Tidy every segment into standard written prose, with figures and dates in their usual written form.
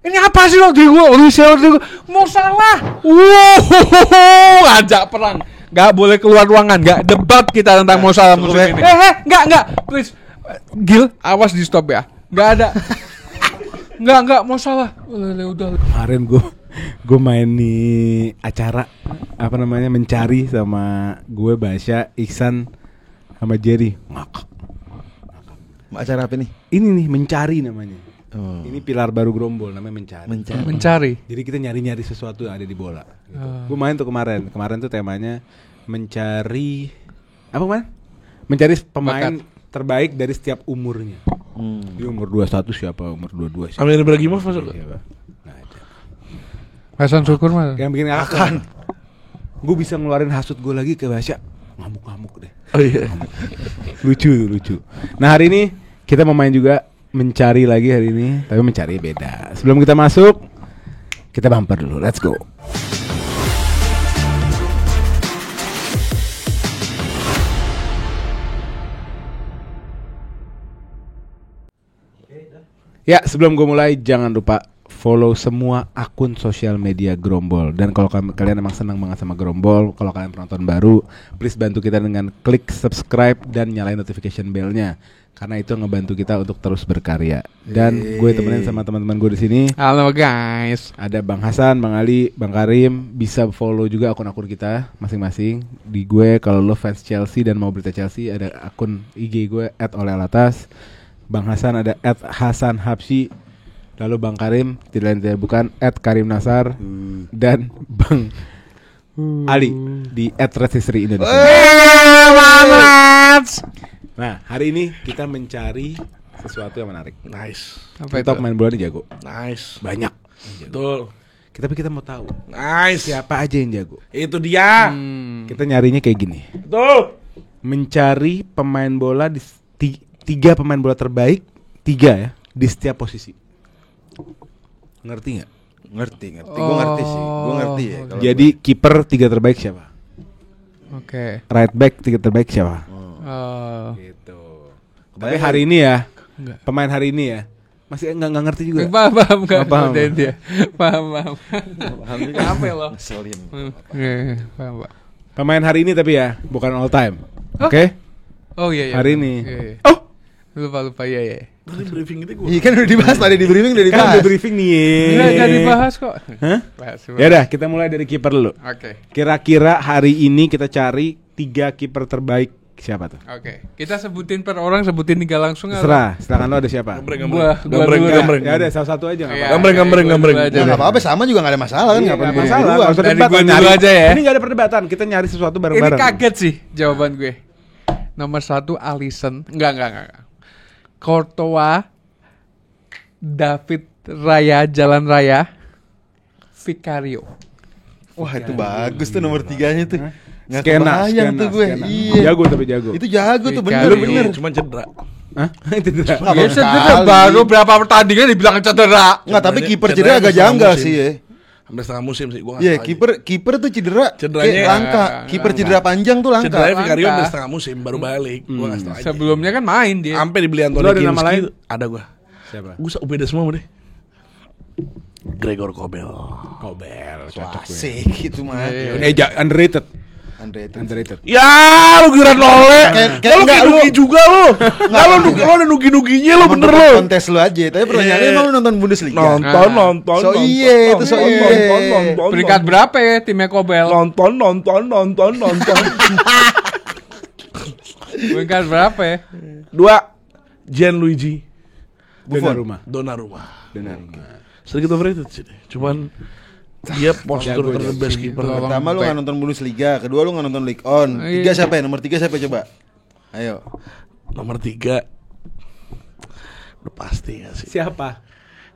Ini apa sih Rodrigo? Mau salah. Ajak perang. Gak boleh keluar ruangan. Gak debat kita tentang mau salah musim ini. Enggak. Please. Gil, awas di stop ya. Gak ada. Enggak mau salah. Udah. Kemarin gue main di acara apa namanya mencari sama gue Basya, Iksan sama Jerry. Ngakak. Acara apa nih? Ini nih mencari namanya. Ini pilar baru Grombol namanya mencari. Jadi kita nyari sesuatu yang ada di bola. Gitu. Gue main tuh kemarin. Kemarin tuh temanya mencari apa man? Mencari pemain terbaik dari setiap umurnya. Jadi umur 21 siapa? Umur 22 siapa? Amin Ibrahimov masuk. Iya, Hasan Syukur mah. Yang bikin akan. Gue bisa ngeluarin hasut gue lagi ke Basya. Ngamuk deh. Oh iya. Lucu. Nah hari ini kita mau main juga mencari lagi hari ini, tapi mencari beda. Sebelum kita masuk, kita bumper dulu. Let's go. Ya, sebelum gue mulai, jangan lupa follow semua akun sosial media Grombol. Dan kalau kalian emang senang banget sama Grombol, kalau kalian penonton baru, please bantu kita dengan klik subscribe dan nyalain notification bell-nya. Karena itu ngebantu kita untuk terus berkarya. Dan gue temenin sama teman-teman gue di sini. Halo guys. Ada Bang Hasan, Bang Ali, Bang Karim. Bisa follow juga akun-akun kita masing-masing. Di gue kalau lo fans Chelsea dan mau berita Chelsea, ada akun IG gue @olelatas. Bang Hasan ada @hasanhabsyi. Lalu Bang Karim tidak lain tidak bukan @karimnasar. Dan Bang Ali di @resistri Indonesia. Nah, hari ini kita mencari sesuatu yang menarik. Nice. Apa kita itu? main bola nih jago. Nice. Banyak. Betul. Tapi kita mau tahu Nice. siapa aja yang jago. Itu dia. Kita nyarinya kayak gini. Betul. Mencari pemain bola di tiga pemain bola terbaik, 3 ya, di setiap posisi. Ngerti nggak? Ngerti. Gue ngerti sih. Gue ngerti ya. Jadi kiper 3 terbaik siapa? Oke. Right back 3 terbaik siapa? Gitu. Tapi hari ini ya, pemain hari ini ya, masih nggak ngerti juga. Paham kan? Paham. Dia. Paham. Apa lo? Ngeselin. Paham Pak. Pemain hari ini tapi ya, bukan all time. Oke? Oh iya. Hari ini. Iya. Oh, Lupa ya. Tadi briefing itu gue. Iya kan udah dibahas tadi di briefing udah kan dibahas. udah briefing nih. Enggak dibahas kok. Hah? Bahas. Ya udah, kita mulai dari kiper dulu. Oke. Kira-kira hari ini kita cari 3 kiper terbaik siapa tuh? Oke. Kita sebutin per orang, sebutin 3 langsung. Terserah, silakan lo ada siapa? Gambreng. Ya ada salah satu aja nggak Iya. apa-apa. Gambreng. Ya nggak apa-apa sama juga nggak ada masalah kan Iya, nggak perlu nggak masalah, berdua. nggak usah Dari debat, gua dulu nyari. aja ya. Ini nggak ada perdebatan, kita nyari sesuatu Ini bareng-bareng. kaget sih jawaban gue. Nomor 1 Alisson. Enggak. Courtois, David Raya, Jalan Raya, Vicario. Wah itu bagus tuh nomor 3-nya tuh. Nggak Skena kebayang tuh gue. Iya. Jago tapi jago. Itu jago tuh Vicario. bener. Cuma cedera. Hah? Itu tidak. Nggak Ya bagus cedera sekali. baru berapa pertandingan dibilang cedera. Nggak tapi kiper Cederanya cedera agak setengah janggal musim. sih ya. Hampir setengah musim sih gue. Iya kiper tuh cedera. Cederanya kayak langka. Kiper cedera panjang tuh langka. Cederanya Vicario Langka. hampir setengah musim baru balik. Gue ngasih tau aja. Sebelumnya kan main dia. Sampai dibeli Lu Anthony ada nama lain? Kinski. Ada gue. Siapa? Gue beda semua deh. Gregor Kobel. Cocok gue. Asik gitu mah. Underrated. Underrated. Ya, lu kira nolek. Kayak Lu enggak, kayak nugi lu- juga lu. Enggak lu ada nugi-nuginya lu bener lu. Kontes lu aja. Tapi pertanyaannya Iya. emang lu nonton Bundesliga? Nonton. So iye, itu so iye. Peringkat berapa ya timnya Kobel? Nonton. Peringkat berapa ya? 2 Gianluigi Donnarumma. Donnarumma. Sedikit overrated sih. Cuman dia postur terbest kiper. Pertama lu nggak nonton Bundesliga, kedua lu nggak nonton Ligue 1. 3 siapa ya? Nomor 3 siapa coba? Ayo. Nomor 3 udah pasti gak sih? Siapa?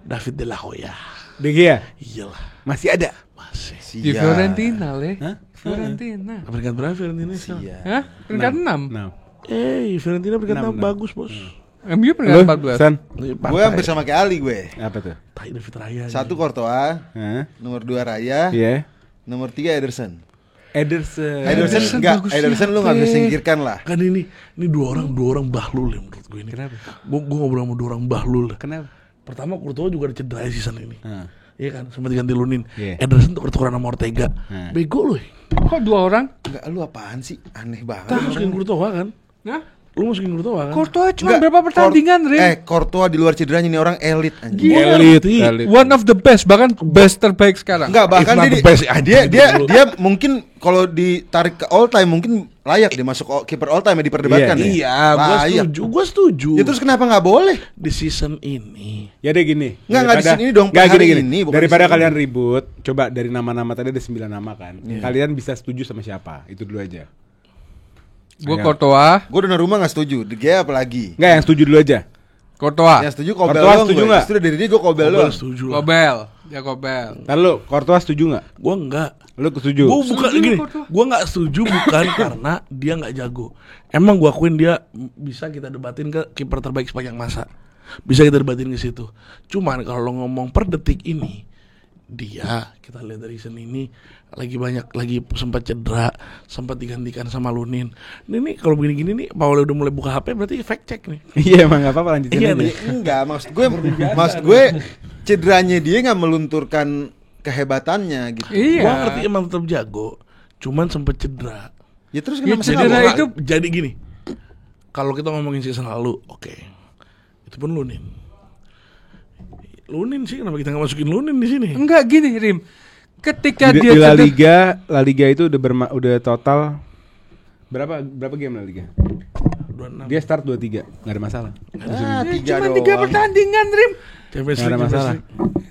David De La Hoya. De Gea. Iyalah, Masih ada. masih. Di Fiorentina le. Hah? Fiorentina. Peringkat berapa Fiorentina sekarang? Hah? Peringkat 6. Nah. Fiorentina peringkat 6 bagus, Bos. MU peringkat 14. San. Gue hampir sama kayak Ali gue. Apa tuh? Tai David Raya. 1 Courtois, Hah? nomor 2 Raya, Iya. nomor 3 Ederson. Ederson. Ederson enggak, bagus Ederson lu siapa? enggak bisa singkirkan lah. Kan ini dua orang bahlul ya menurut gue ini. Kenapa? Gue ngobrol sama 2 orang bahlul. Kenapa? Pertama Courtois juga ada cedera season ini. Nah. Iya kan, sempat diganti Lunin. Iya. Ederson tuker-tukeran sama Ortega. Bego lu. Kok 2 orang? Enggak, lu apaan sih? Aneh banget. Lu masukin Courtois kan? Hah? Lu masukin Courtois kan? Courtois cuma Enggak, berapa pertandingan, Rim? Courtois di luar cederanya ini orang elit anjing. Gila. Elit. One of the best, bahkan best terbaik sekarang. Enggak, bahkan It's not dia, the best, dia mungkin kalau ditarik ke all time mungkin layak dia masuk kiper all time ya diperdebatkan ya. Iya, gua setuju. Ya terus kenapa nggak boleh? Di season ini. Ya deh gini. Nggak di sini dong, Nggak hari gini. ini, bukan Daripada di sini. kalian ribut, coba dari nama-nama tadi ada 9 nama kan. Kalian bisa setuju sama siapa? Itu dulu aja. Gue Courtois. Gue Donnarumma nggak setuju. De Gea apalagi. Enggak, yang setuju dulu aja. Courtois. Yang setuju Kobel Courtois doang. setuju gue. nggak? Justru dari dia gue Kobel doang. Setuju lah. Kobel. Ya Kobel. Lalu, Courtois setuju nggak? Gua enggak. Lu setuju? Gua bukan Setuju gini. Courtois. Gua enggak setuju bukan karena dia enggak jago. Emang gua akuin dia bisa kita debatin ke kiper terbaik sepanjang masa. Bisa kita debatin ke situ. Cuman kalau ngomong per detik ini, dia kita lihat dari season ini lagi sempat cedera, sempat digantikan sama Lunin. Ini nih kalau begini-gini nih Paul udah mulai buka HP berarti fact check nih. Iya, emang enggak apa-apa lanjutin Iya aja. nih. Enggak, maksud gue cederanya dia nggak melunturkan kehebatannya gitu. Iya. Gua ngerti emang tetap jago, cuman sempat cedera. Ya terus Ya, kenapa cedera nggak itu Jadi gini, kalau kita ngomongin season lalu, oke, itu pun Lunin sih, kenapa kita nggak masukin Lunin di sini? enggak gini, Rim. Ketika Di dia La cedera- Liga itu udah total berapa game La Liga? 26. Dia start 23, enggak ada masalah. tiga cuma doang. 3 pertandingan, Rim. Champions Enggak ada League, masalah.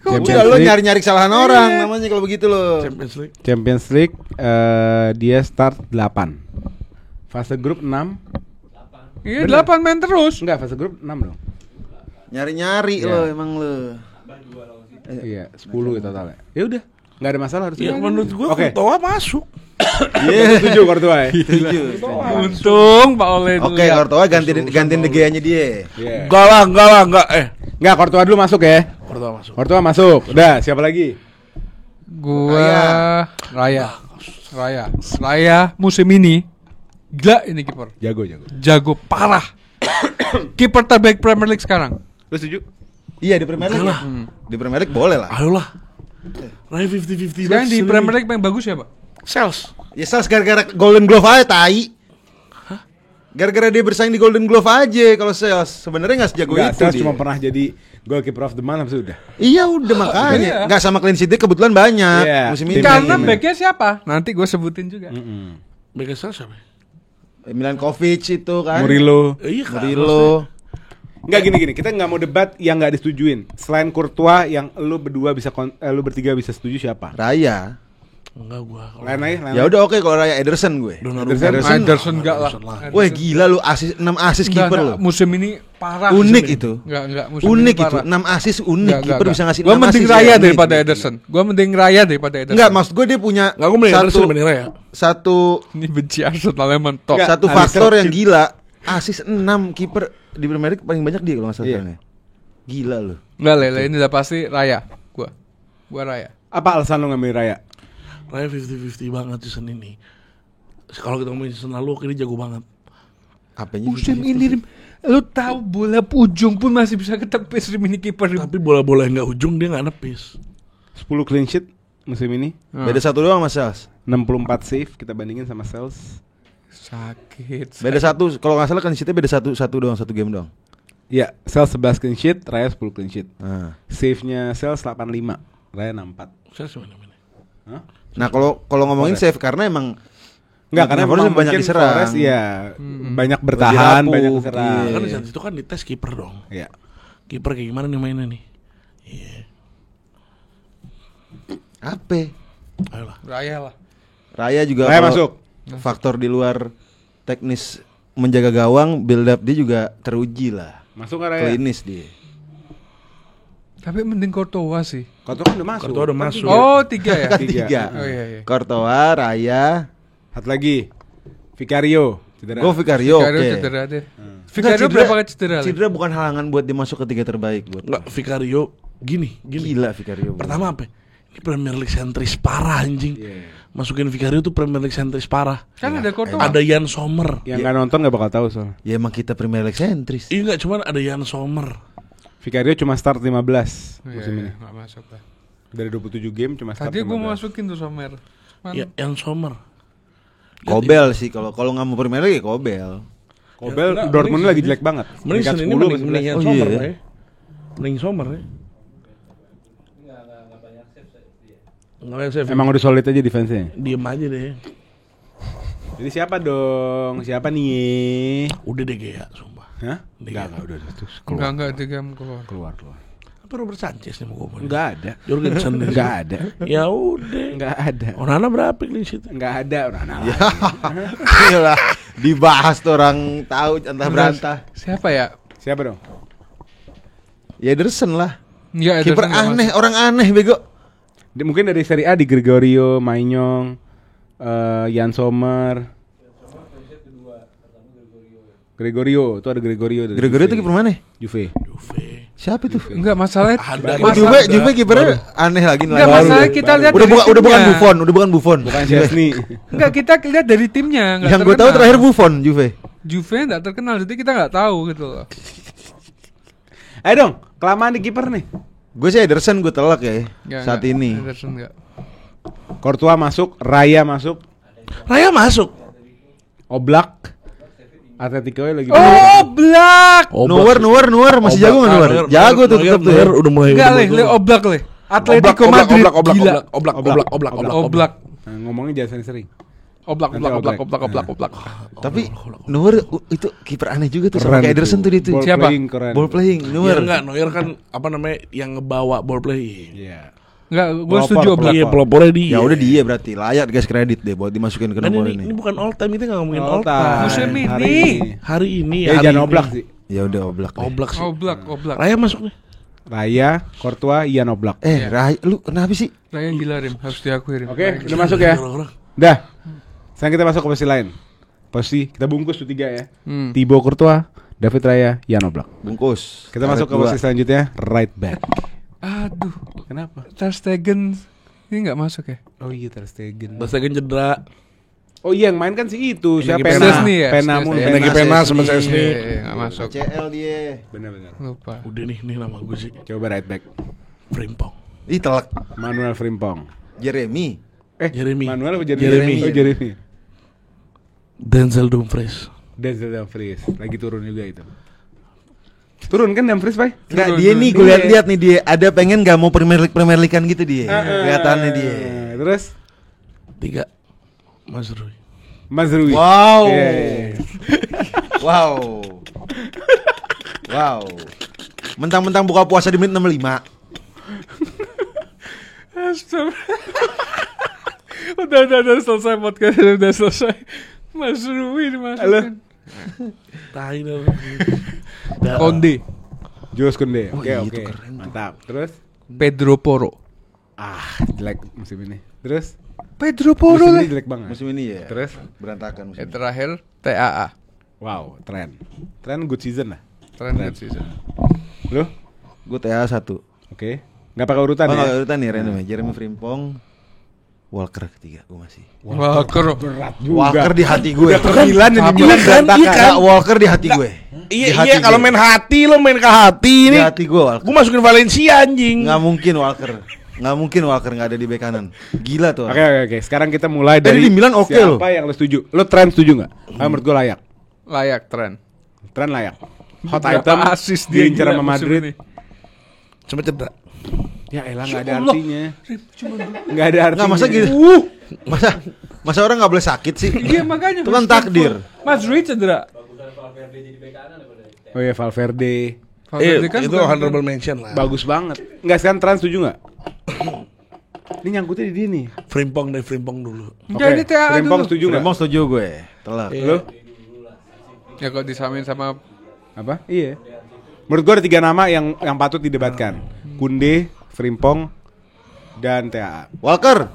Udah lo nyari-nyari kesalahan orang namanya kalau begitu lo. Champions League. Champions League dia start 8. Fase grup 6. Iya, 8 main terus. Enggak, fase grup 6 dong. Nyari-nyari Iya. lo emang lo. Iya, 10 totalnya. Ya udah, enggak ada masalah harusnya. Ya menurut gua Oke. Courtois masuk. Iya. Setuju Courtois ya? Setuju. Untung Pak Ole dulu. Oke, Courtois gantiin De Gea-nya dia. Iya. Enggak lah. Enggak, Courtois dulu masuk ya. Courtois masuk. Courtois masuk. Udah, siapa lagi? Gua Raya musim ini gila ini kiper. Jago parah. Kiper terbaik Premier League sekarang. Lu setuju? Iya di Premier League. Oke lah. Di Premier League boleh lah. Ayolah. Raya 50-50 Sekarang di Premier League yang bagus siapa? Sales. Ya Sales gara-gara Golden Glove aja tai. Gara-gara dia bersaing di Golden Glove aja kalau Sales. Sebenarnya enggak sejago Enggak, itu Sales dia. cuma pernah jadi goalkeeper of the month habis itu udah. Iya udah makanya. Iya. Enggak sama clean sheet kebetulan banyak Iya. musim ini. Karena backnya siapa? Nanti gue sebutin juga. Backnya Sales siapa? Milankovic itu kan. Murillo. Iya kan. Murillo. Enggak gini, kita nggak mau debat yang nggak disetujuin. Selain Courtois yang lu bertiga bisa setuju siapa? Raya. Enggak gua. Lain. Ya udah oke kalau Raya Ederson gue. Ederson enggak lah. Wah gila lu 6 assist kiper lu. Musim ini parah. Unik itu. Enggak musim Unik ini itu. parah. 6 assist unik. Kiper bisa ngasih 6 Gua mending assist. Raya ya, daripada unik. Ederson. Gua mending Raya daripada Ederson. Enggak, maksud gue dia punya Enggak, gua mending Ederson dibanding Raya. Ini benci Arsenal emang top. Enggak. satu Alisson faktor yang gila. Assist 6 kiper di Premier League paling banyak dia kalau enggak salah. Iya. sekarang ya. Gila lu. Enggak Lele, ini udah pasti Raya. Gua Raya. Apa alasan lu ngambil Raya? Raya 50-50 banget season ini. Kalau kita ngomongin season lalu, ini jago banget. Apanya? Musim ini Rim, lu tahu bola ujung pun masih bisa ketepis Rim ini kiper Rim. Tapi bola-bola yang nggak ujung dia nggak nepis. 10 clean sheet musim ini. Beda satu doang Mas Sales. 64 save kita bandingin sama Sales. Sakit. Beda satu, kalau nggak salah kan sheetnya beda satu doang, satu game doang. Ya, Sales 11 clean sheet, Raya 10 clean sheet. Nah, Save-nya Sales 85, Raya 64. Saya sih mana-mana. Hah? nah kalau ngomongin save karena emang Enggak, karena Flores memang banyak mungkin diserang. Flores ya banyak bertahan, rapuh. banyak diserang. Iya. Kan di saat itu kan dites kiper dong. Iya. Kiper kayak gimana nih mainnya nih? Iya. apa? Ayolah. Raya lah. Raya juga Raya kalau masuk. faktor di luar teknis menjaga gawang, build up dia juga teruji lah. Masuk ke Raya. Klinis dia. Tapi mending Courtois sih. Courtois udah masuk. Courtois udah masuk. Oh, 3 ya. Tiga. Oh iya. Courtois, Raya, Satu lagi. Vicario. Cedera. Go Vicario. Vicario Oke. cedera deh. Enggak, Vicario berapa kali cedera? Lim? Cedera bukan halangan buat dia masuk ke 3 terbaik buat. Enggak, Vicario gini. Gila Vicario. Pertama apa? Ini Premier League sentris parah anjing. Masukin Vicario tuh Premier League sentris parah. Kan ada Courtois. Ada Jan Sommer. Yang nggak nonton nggak bakal tahu soalnya. Ya emang kita Premier League sentris. Iya enggak, cuman ada Jan Sommer. Vicario cuma start 15 musim ini. Nggak masuk lah. Dari 27 game cuma start Tadi gue mau 15. masukin tuh Sommer. Ya, yang Sommer. Kobel sih kalau nggak mau Premier League ya Kobel. Kobel Enggak, Dortment mending lagi sini. jelek banget. Mending Peringkat ini 10 mending masih yang 11. Sommer Oh, iya. ya. Mending Sommer ya. Nggak banyak save. Emang udah solid aja defense-nya. Diem aja deh. Jadi siapa dong? Siapa nih? Udah deh Gea, sumpah. Hah? Enggak, udah terus Enggak 3 keluar. keluar. Apa Robert Sanchez nih mau ngomong? Enggak ada. Jorgensen deh. Enggak ada. Ya udah. Enggak ada. Onana berapa di situ? Enggak ada. Nah, Iyalah, dibahas tuh orang tahu entah berantah. Siapa ya? siapa dong? Ya Ederson lah. Enggak, Kiper Ederson nggak aneh, masuk. orang aneh bego. Mungkin dari Serie A di Gregorio, Maignan, Jan Sommer. Gregorio, itu ada Gregorio dari Gregorio Juve. itu kiper mana? Juve. Juve. Siapa itu? Enggak, masalahnya Ada. Oh, Juve kipernya aneh lagi Enggak, baru. masalah kita lihat Udah dari bukan timnya. Buffon. Bukan Chesney. Enggak, kita lihat dari timnya. nggak Yang gue tahu terkenal. terakhir Buffon Juve. Juve enggak terkenal, jadi kita enggak tahu gitu loh. Ayo dong, kelamaan di kiper nih. Gue sih Ederson gue telak ya Nggak, saat nggak. ini. Ederson enggak. Courtois masuk, Raya masuk, Raya masuk. Oblak. Atletico lagi. Oh, Black. Nuwer masih jago nggak Nuwer? Jago tuh tetap tuh. ya. Udah mulai. Enggak, Le Oblak, Le. Atletico Madrid. Gila. Oblak. Nah, ngomongnya jangan sering-sering. Oblak. Tapi Nuwer itu kiper aneh juga tuh Keren sama kayak itu. Ederson tuh dia tuh. Ball Siapa? playing keren. Ball playing Ya Nuwer. enggak, Neuer kan apa namanya yang ngebawa ball play. Iya. Enggak, gue Pelopor, setuju Oblak. Iya, pelopornya dia. Ya udah dia berarti layak dikasih kredit deh buat dimasukin ke Dan nomor ini ini. bukan all time, kita nggak ngomongin all All time. time. Musim ini. Hari ini Ya hari jangan ini. Oblak sih. Ya udah Oblak. deh. Oblak sih. Oblak. Raya masuk nih. Raya, Courtois, Ian Oblak. Ray, lu kenapa sih? Raya gila, Rim. Harus diakui, Rim. Oke, udah masuk ya. Dah. Sekarang kita masuk ke posisi lain. Posisi kita bungkus tuh 3 ya. Thibaut Courtois, David Raya, Ian Oblak. Bungkus. Kita masuk ke posisi selanjutnya, right back. Aduh, Kenapa? Ter Stegen ini nggak masuk ya? Oh iya Ter Stegen. Bastagen cedera. Oh iya yang main kan si itu, Yang siapa lagi Pena? Szczesny ya? Pena Szczesny. mulu. Yang lagi Pena sama Szczesny. Iya, nggak masuk. CL dia. Benar-benar. Lupa. Udah nih nama gue sih. Coba right back. Frimpong. Ih telak. Manuel Frimpong. Jeremy. Jeremy. Manuel apa Jeremy. Oh Jeremy. Denzel Dumfries. Denzel Dumfries lagi turun juga itu. Turun kan Dumfries, Pak? Enggak, Turun, dia turun. nih gue lihat nih dia ada pengen nggak mau Premier League-an gitu dia. Kelihatannya dia. Terus 3 Mazrui. Mazrui. Wow. Iya, iya, iya. Wow. Mentang-mentang buka puasa di menit 65. udah selesai podcast, udah selesai. Mas Rui dimasukin. Tai dah. Konde, Jules Kounde. Oke, iya, oke. itu keren tuh. Mantap. Terus Pedro Porro. jelek musim ini. Terus Pedro Porro musim lah. ini jelek banget. Musim ini ya. Terus Berantakan musim. Yang terakhir TAA. wow, Trent good season lah. Trend good season. Lu? Gue TA 1. Oke. Nggak pakai urutan Oh, ya? nggak urutan nih random ya. Jeremy Frimpong, Walker ketiga gue masih. Walker. Berat Walker di hati gue. Udah ke Milan dan di Milan Iya kan, berantakan. iya kan? Nggak, Walker di hati gue. Di Iya hati iya kalau gue. main hati lo main ke hati Di ini. hati gue Walker. Gue masukin Valencia anjing. Nggak mungkin Walker nggak ada di bek kanan. Gila tuh. Oke. Sekarang kita mulai Tadi dari di Milan oke siapa loh. yang lo setuju? Lo Trent setuju nggak? Menurut gue layak. Layak Trend. Trent layak. Hot Berapa item assist dia diincar gila sama musim Madrid. ini. Cuma cedera. Ya elah nggak ada Allah. artinya. Nggak ada artinya. Nggak masa gitu. Masa orang nggak boleh sakit sih? Iya makanya. Itu kan takdir. Mas Rui cedera. Oh ya Valverde. Valverde kan itu bukan- honorable mention lah. Bagus banget. Nggak sekarang Trent setuju nggak? Ini nyangkutnya di dia nih. Frimpong dulu. Enggak, ini TAA Frimpong dulu. setuju nggak? Frimpong setuju gue. Telak. Lo? Ya kalau disamain sama Apa? Iya. Menurut gue ada 3 nama yang patut didebatkan. Kounde, Frimpong, dan TAA. Walker.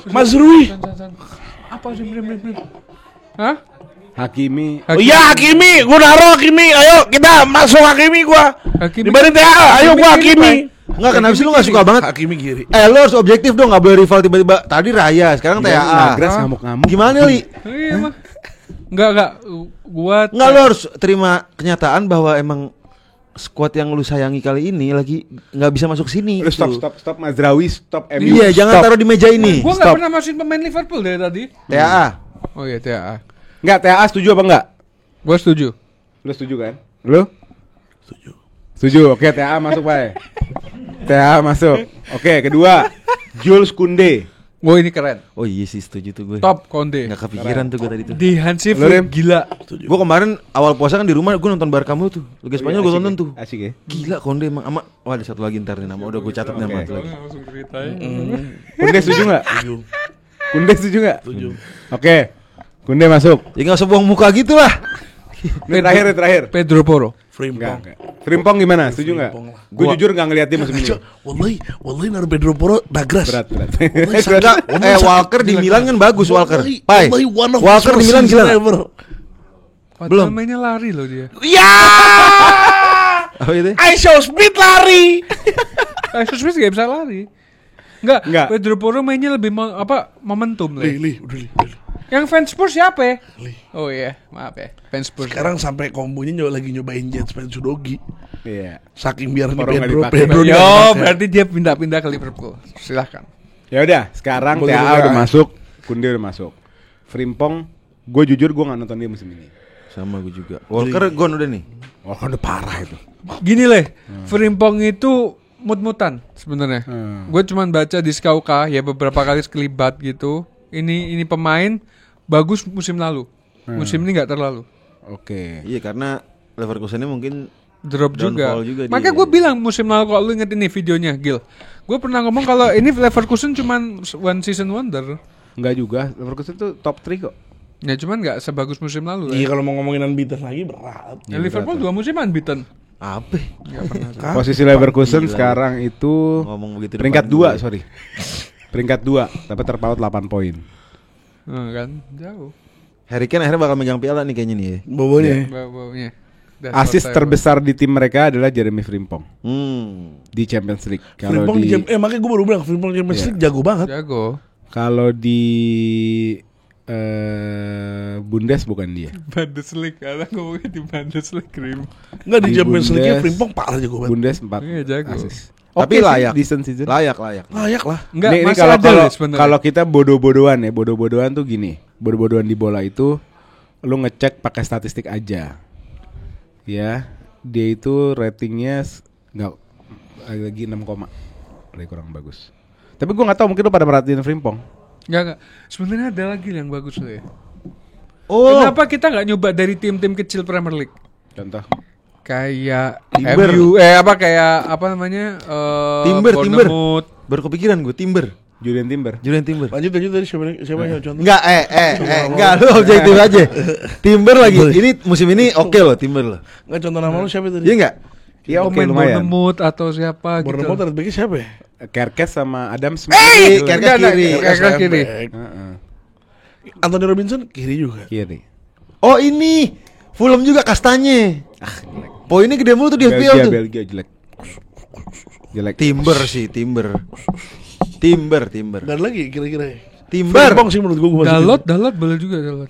Mazrui. apa sih Brim? Hah? Hakimi. Oh iya Hakimi, gua naruh Hakimi. Ayo kita masuk Hakimi gua. Hakimi. Dibanding TAA, ayo gua Hakimi. Enggak, kenapa sih lu gak suka banget? Hakimi kiri. Lu harus objektif dong, gak boleh rival tiba-tiba. Tadi Raya, sekarang Iya, TAA. Nagras ngamuk-ngamuk. Gimana Li? Iya mah. Enggak. Gua Enggak, lu harus terima kenyataan bahwa emang squad yang lu sayangi kali ini lagi nggak bisa masuk sini. Lu gitu. stop Mazraoui, stop MU. Iya, jangan taruh di meja ini. Gua nggak pernah masukin pemain Liverpool dari tadi. TAA. Oh iya TAA. Enggak, TAA setuju apa enggak? Gua setuju. Lu setuju kan? Lu? Setuju. Setuju. Oke, TAA masuk, Pak. TAA masuk. Oke, kedua, Jules Koundé. Wah ini keren. Oh iya sih setuju tuh gue. Top Konde. Nggak kepikiran tuh gue tadi tuh. Di Hansi Lu, Rim? Flick gila. Gue kemarin awal puasa kan di rumah gue nonton Barca mulu tuh. Liga Spanyol gue tonton tuh. Asik ya. Gila Konde emang ama. Wah ada satu lagi ntar nih nama udah gue catat nama Oke. satu lagi. Langsung ceritain. Koundé setuju enggak? Setuju. Koundé setuju enggak? Setuju. Oke. Koundé masuk. Ya nggak usah buang muka gitu lah. Ini terakhir. Pedro Porro. Frimpong. Enggak. Frimpong gimana? Setuju enggak? Frimpong lah. Gue jujur enggak ngeliat dia musim ini. Wallahi naruh Pedro Porro nagras. Berat. Wallahi Enggak, sakit. Walker di Milan kan bagus Walker. Wallahi- Pai. wallahi one of Walker the di Milan worst gila. season ever. Padahal mainnya lari loh dia. Ya. Apa itu? I show speed lari. Kasus Smith gak bisa lari. Enggak. Enggak. Pedro Porro mainnya lebih momentum lah. Li, udah li. Yang fans Spurs siapa ya? Li. Oh iya, maaf ya. Fans Spurs. Sekarang sampai kombonya lagi nyobain Jets Sudogi. Iya. Saking biar Porro nggak Pedro dipakai. Pedro Yo, nggak dipakai. berarti dia pindah-pindah ke Liverpool. Silahkan. Ya udah, sekarang Boleh, TAA boleh. udah masuk, Koundé udah masuk. Frimpong, gue jujur gue nggak nonton dia musim ini. Sama gue juga. Walker gone udah nih. Oh, udah parah itu. Gini leh, Frimpong itu mut-mutan sebenarnya. Gue cuman baca di Skauka ya beberapa kali sekelibat gitu. Ini pemain bagus musim lalu. Musim ini nggak terlalu. Oke. Iya karena Leverkusen ini mungkin Drop juga. Downfall juga Makanya dia. gue bilang musim lalu kalau lu inget ini videonya, Gil. Gue pernah ngomong kalau ini Leverkusen cuman one season wonder. Enggak juga, Leverkusen tuh top 3 kok. Ya cuman nggak sebagus musim lalu. Iya Ya. kalau mau ngomongin unbeaten lagi berat. Ya, Liverpool 2 musim unbeaten. apa? Nggak pernah. Posisi Leverkusen Gila. sekarang itu Ngomong begitu peringkat depan 2, gue. sorry. Peringkat 2, tapi terpaut 8 poin. Kan jauh. Harry Kane akhirnya bakal megang piala nih kayaknya nih. Bobonya. Bau-baunya. Asis terbesar di tim mereka adalah Jeremy Frimpong di Champions League. Kalau Frimpong di makanya gue baru bilang Frimpong Champions Iya. League jago banget. Jago. kalau di Bundes bukan dia. Bundesliga, karena ngomongnya di Bundesliga Krim. Enggak di Di Champions League Bundes. Frimpong parah jago banget. Bundes 4 Iya, jago. asis. Tapi Oke sih, layak. decent season. Layak. Layak lah. Enggak, Ini masih kalau ada kalau loh sebenarnya. kalau kita bodoh-bodohan ya, bodoh-bodohan tuh gini. Bodoh-bodohan di bola itu lu ngecek pakai statistik aja. Ya, dia itu ratingnya nggak lagi 6, lagi kurang bagus. Tapi gua nggak tahu mungkin lu pada merhatiin Frimpong. Enggak. Sebenarnya ada lagi yang bagus loh ya. Oh, Kenapa kita nggak nyoba dari tim-tim kecil Premier League? Contoh. Kayak Timber. MU, kayak apa namanya? Timber. Bournemouth. baru kepikiran gue Timber. Julian Timber. Lanjut Tadi siapa yang contoh? Enggak, enggak lu objektif aja. Timber lagi. Ini musim ini oke loh Timber loh. Enggak contoh nama lu siapa tadi? Iya enggak? Iya oke Pemain lumayan. Bournemouth atau siapa gitu. Bournemouth target backnya siapa ya? Kerkes sama Adam Smith. Kerkes kiri. Kerkes kiri. Back. Heeh, Anthony Robinson kiri juga. kiri. Oh ini Fulham juga Kastanye. Poinnya gede mulu tuh di FPL tuh. Belgia jelek. Jelek. Timber sih, Timber. Dan lagi kira-kira. Timber. Frimpong sih menurut gue Dalot boleh juga Dalot.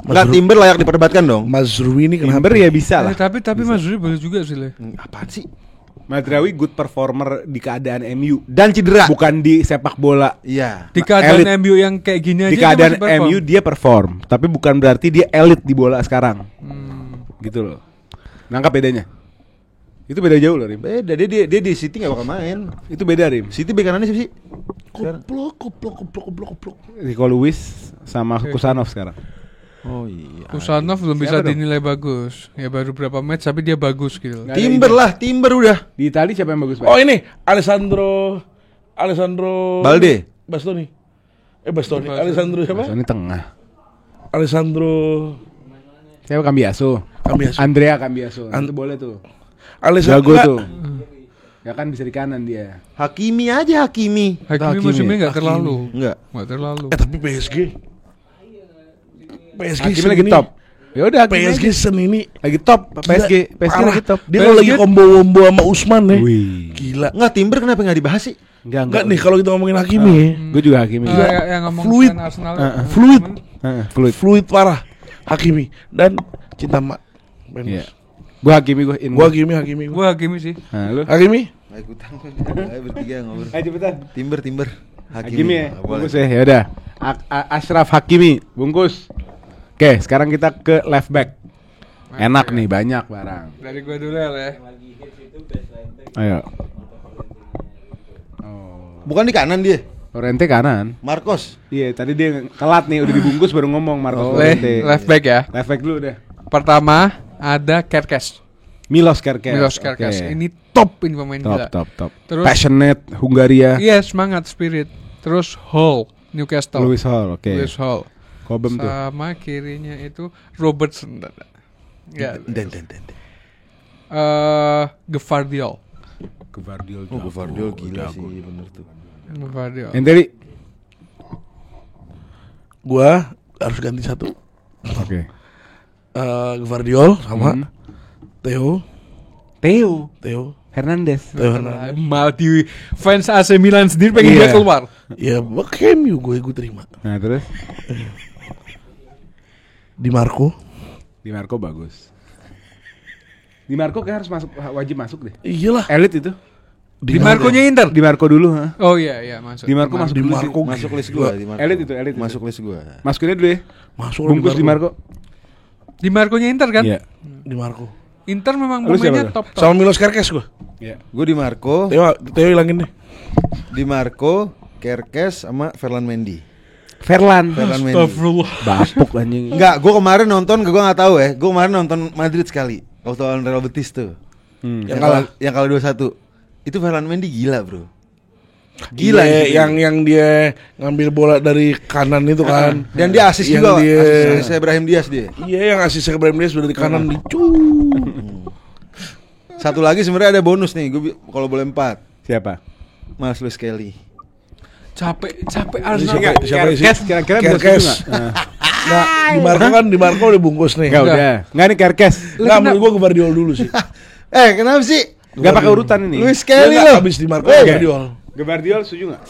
Enggak, Timber layak diperdebatkan dong. Mazrui ini kenapa? Timber ya bisa lah. Tapi Mas Rudi boleh juga sih Le. Apaan sih? Mazraoui good performer di keadaan MU, Dan cedera. bukan di sepak bola. Iya. Di keadaan elit. MU yang kayak gini aja Di dia keadaan masih perform. MU dia perform, tapi bukan berarti dia elit di bola sekarang. Gitu loh. Nangkap bedanya? Itu beda jauh loh, Rim. Beda, dia di City enggak bakal main. Itu beda, Rim. City bek kanannya siapa sih? Koplok. Rico Lewis sama Kusanov sekarang. Oh iya. Kusanov belum bisa Siapa dong? dinilai bagus. Ya baru berapa match tapi dia bagus gitu. Nggak ada Timber ide. lah, Timber udah. Di Italia siapa yang bagus, Pak? Oh ini Alessandro Balde. Bastoni. Alessandro siapa? Ini tengah. Alessandro Siapa Cambiaso? Cambiaso. Andrea Cambiaso. Itu boleh tuh. Alessandro Jago tuh. Ya kan bisa di kanan dia. Hakimi aja Hakimi. Hakimi musim ini nggak terlalu. Enggak. Nggak terlalu. Tapi PSG Hakimi season lagi ini- top. Ya udah Hakimi PSG aja. season ini Lagi top. PSG parah. lagi top. Dia kalau lagi combo-wombo sama Usman ya. Wih. Gila. Enggak, Timber kenapa enggak dibahas sih? Enggak nih kalau kita ngomongin Hakimi ya. Gue juga Hakimi. Yang ngomong Fluid. fan Arsenal. Fluid. Fluid parah Hakimi dan cinta mak. Iya. Gua Hakimi, gua in. Gua Hakimi. Gua Hakimi sih. Nah, lu? Hakimi? Ayo ikutan. Ayo bertiga ngobrol. Ayo cepetan. Timber. Hakimi ya. Ah, boleh. Bungkus ya. Ya udah. Ashraf Hakimi, bungkus. Oke, sekarang kita ke left back. Enak nih, banyak barang. Dari gua dulu ya. Ayo. Bukan di kanan dia. Lorente kanan. Marcos. Iya, tadi dia telat nih, udah dibungkus baru ngomong Marcos Lorente. Left back ya. Left back dulu deh. Pertama ada Kerkez. Milos Kerkez. Oke. Ini ini pemain gila. Top. Terus Passionate Hungaria. iya, semangat, spirit. Terus Hall, Newcastle. Lewis Hall, oke. Lewis Hall. Kobem tuh. Sama kirinya itu Robertson. Ya. Dan. Gvardiol. Gvardiol. Oh, Gvardiol gila sih, bener tuh. Gvardiol. Yang tadi. Gua harus ganti satu. Oke. Gvardiol sama Theo Hernandez. Mati fans AC Milan sendiri pengen dia keluar. Ya, MU gue terima. Nah, terus Di Marco bagus. Di Marco kayak harus masuk, wajib masuk deh. Iyalah. Elit itu. Di Marco-nya Inter. Di Marco dulu, ha? Oh iya masuk. Di Marco masuk dulu sih. Masuk list gua di Marco. Elit itu. Masuk list gua. Masukinnya dulu ya. Masuk Bungkus di Marco. Di Marco-nya Inter kan? Iya. Di Marco. Inter memang Lu pemainnya siapa, top. Sama Milos Kerkez gua. Iya. Gua di Marco, Theo hilangin deh. di Marco, Kerkez sama Ferland Mendy. Ferland Mendy. Astagfirullah. bapuk anjing. Enggak, gua kemarin nonton, gua enggak tahu ya. Gua kemarin nonton Madrid sekali. Waktu lawan Real Betis tuh. Yang kalah 2-1. Itu Ferland Mendy gila, Bro. Gila yang dia ngambil bola dari kanan itu kan. Dan dia asis juga, asis Ibrahim Diaz dia. Iya, yang asis Ibrahim Diaz sudah dari kanan Satu lagi sebenarnya ada bonus nih, gue kalau boleh 4. Siapa? Mas Luis Kelly. Capek Arsenal. Siapa sih? Kerkez kira-kira bisa Kerkez. setuju nggak? Nah, di Marco udah bungkus nih. Enggak udah. Enggak nih Kerkez. Enggak, menurut gua Gvardiol dulu sih. Kenapa sih? Enggak pakai urutan ini. Luis Kelly Enggak, loh. habis di Marco Gvardiol. Gvardiol setuju enggak?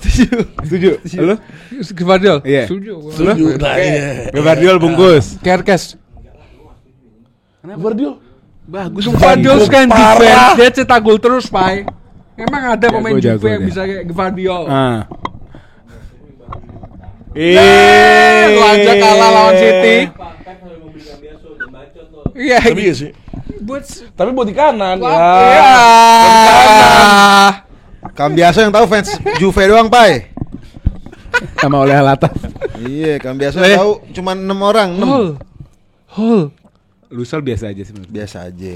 Setuju. Lu? Gvardiol. Iya. Setuju. Setuju. Nah, iya. Gvardiol bungkus. Kerkez. Gvardiol. Bagus. Gvardiol kan Parah. defense, dia cetak gol terus, Pai. Emang ada pemain Jago Juve yang dia. bisa kayak Gvardiol. Lu aja kalah lawan City. Iya. Tapi iya sih. Tapi buat di kanan ya. Iya. Cambiaso yang tahu fans Juve doang, Pai. Sama oleh Alatas. Iya, Cambiaso yang tahu cuma 6 orang, 6. Hol. Lusal biasa aja sebenarnya. Biasa aja.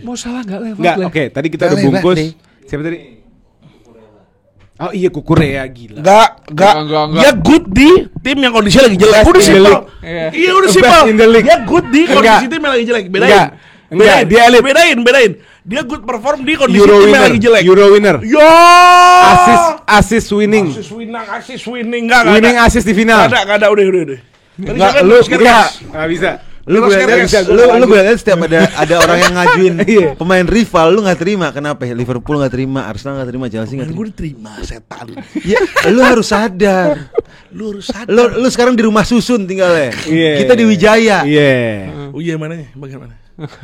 Mau salah enggak lewat? Enggak, oke. Tadi kita udah Lewat bungkus. nih. Siapa tadi? Oh iya, Kukurea gila. Enggak. Enggak. Dia good di tim yang kondisinya lagi jelek. Udah in the simpel. league. Iya, udah Best simpel. in the league. Dia good di kondisi Enggak. tim yang lagi jelek. Enggak, dia elit. Bedain. Dia good perform di kondisi Euro tim yang winner. lagi jelek. Euro winner. Yo. Assist winning. Asis winning enggak Winning ada. assist di final. Enggak ada udah. Tadi Enggak, siapa? lu Kerkez. Enggak bisa. Lu Milos gue Kerkez. lihat, lu gue lihat setiap ada orang yang ngajuin pemain rival, lu nggak terima. Kenapa? Liverpool nggak terima, Arsenal nggak terima, Chelsea nggak terima. Gue diterima setan. Ya, lu harus sadar. Lu sekarang di rumah susun tinggalnya. Iya. Kita di Wijaya. Iya. Oh iya, mana? Bagian mana?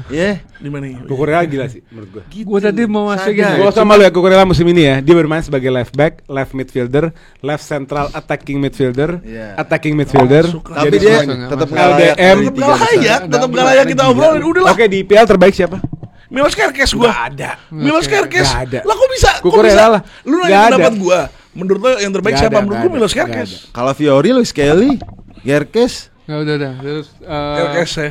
Iya. Di mana? Kukurea gila sih menurut gue. Gue tadi mau masukin. Sadar. Gue sama lu ya, Kukurea musim ini ya. Dia bermain sebagai left back, left midfielder, left central attacking midfielder, Iya. attacking midfielder. Tapi Jadi dia semuanya. tetap LDM. nggak layak dari Tetap tiga gak besar. layak, tetap gak layak kita obrolin. Udah lah. Oke, di IPL terbaik siapa? Milos Kerkez gua. Gak ada. Milos Kerkez. Gak ada. Lah kok bisa? Kukurea lah. Lu Gak nanya ada. pendapat gua. Menurut lo yang terbaik Gak siapa? ada, Menurut gak gua ada, Milos gak Kerkez. Calafiori, Luis Kelly, Kerkez, Enggak udah. Terus Kerkez ya.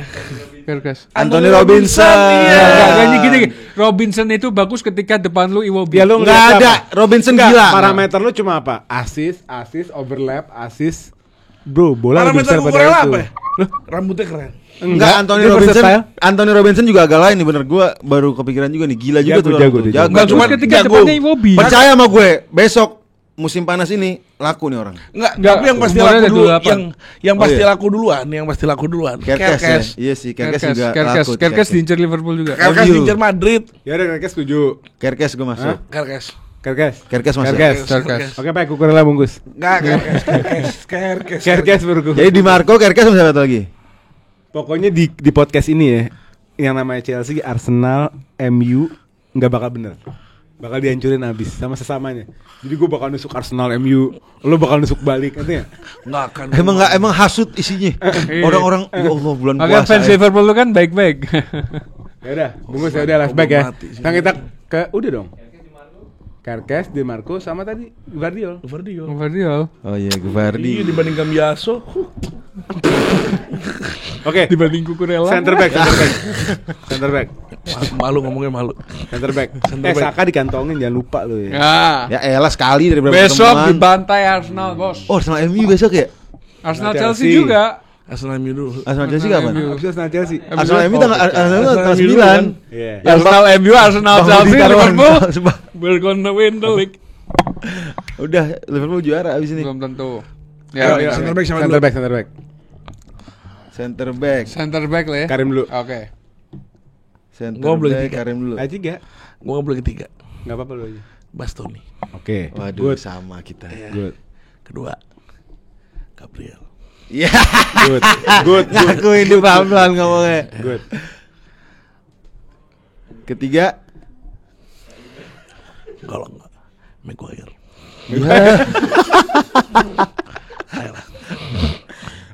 Kerkez. Anthony Robinson. Iya. Enggak gini. Robinson itu bagus ketika depan lu Iwobi. Ya lu Nggak ngeliat ada. apa? Robinson Nggak, gila. Parameter lu cuma apa? Assist, overlap, assist. Bro, bola lebih Parameter besar pada Kukurea itu. apa ya? Rambutnya keren. Enggak, Anthony dia Robinson. versatile. Anthony Robinson juga agak lain nih, bener. Gua baru kepikiran juga nih, gila juga Jago, tuh. orang jago tuh. dia, jago. Enggak cuma ketika depannya Iwobi. Percaya sama gue, besok musim panas ini laku nih orang. Enggak, Nggak, tapi yang pasti umurnya laku ada dulu 28. yang pasti iya. laku duluan, Kerkez ya? Iya sih, Kerkez juga laku. Kerkez diincar Liverpool juga. Kerkez MU. diincar Madrid. Ya udah, Kerkez setuju. Kerkez gue masuk. Kerkez. Kerkez masuk. Kerkez. Oke, Pak, Kukurea bungkus. Enggak, Kerkez. Kerkez bungkus. Jadi di Marco, Kerkez sama siapa lagi? Pokoknya di podcast ini ya, yang namanya Chelsea, Arsenal, MU nggak bakal bener. Bakal dihancurin abis sama sesamanya. Jadi gue bakal nusuk Arsenal, MU, lo bakal nusuk balik, katanya. Nggak akan. Emang hasut isinya. Orang-orang ya Allah bulan Makanya puasa. fans Liverpool lu kan baik-baik. Ya udah, bungkus ya udah last back ya. Sekarang kita ke udah dong. Karkes, Di Marco sama tadi Gvardiol. Gvardiol. Oh iya, Gvardi. Iya dibanding Cambiaso. Oke. Dibanding Cucurella. Center back. Malu ngomongnya malu. Center back. Saka dikantongin, jangan lupa lo ya. Nah, Ya elah sekali dari beberapa besok pertemuan. dibantai Arsenal, bos. Oh, sama MU besok ya? Arsenal Chelsea. Chelsea juga. Arsenal MU dulu. Arsenal Chelsea kapan? MU. Abis itu Chelsea. Arsenal MU tanggal 9. Iya. Arsenal MU, Arsenal Bang Chelsea, Budi taruhan. Liverpool. We're gonna win the league. Udah Liverpool juara abis ini. Belum tentu. Ayo, Ya, center back sama Center back. Center back. center back lah ya. Karim dulu. Oke. Center Gua belum back tiga. Karim dulu. Aja tiga. Gue nggak boleh ketiga. Enggak apa-apa lu aja. Bastoni. Oke. Waduh, Good. sama kita. Good. Kedua Gabriel. Iya. Good. Ngaku ini pelan-pelan ngomongnya. Good. Ketiga. Kalau enggak Maguire.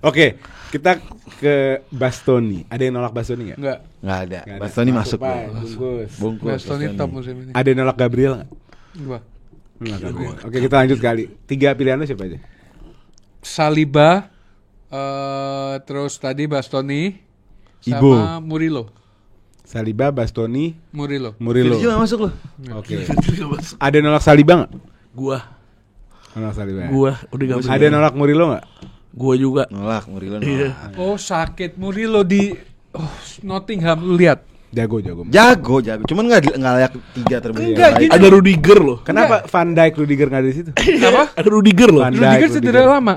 Oke, kita ke Bastoni. Ada yang nolak Bastoni enggak? Enggak. Nggak ada. Nggak ada. Bastoni masuk. Pak, bungkus. Bungkus. Bastoni top musim ini. Ada yang nolak Gabriel enggak? Gua. Nolak Gabriel. Oke, kita lanjut kali. 3 pilihan lu siapa aja? Saliba, terus tadi Bastoni, Ibo. sama Murillo. Saliba, Bastoni, Virgil Murillo. nggak masuk loh. Oke. Ada yang nolak Saliba enggak? Gua Nolak Saliba. udah gak Ada yang nolak Murillo enggak? Gua juga. Nolak Murillo. Iya. Oh sakit Murillo di Nottingham, lu lihat. Jago. Jago. Cuman nggak layak 3 terbaik. Enggak, gini. Ada Rudiger loh. Kenapa Van Dijk, Rudiger enggak ada di situ? Apa? Ada Rudiger loh. Van Dijk, Rudiger cedera lama.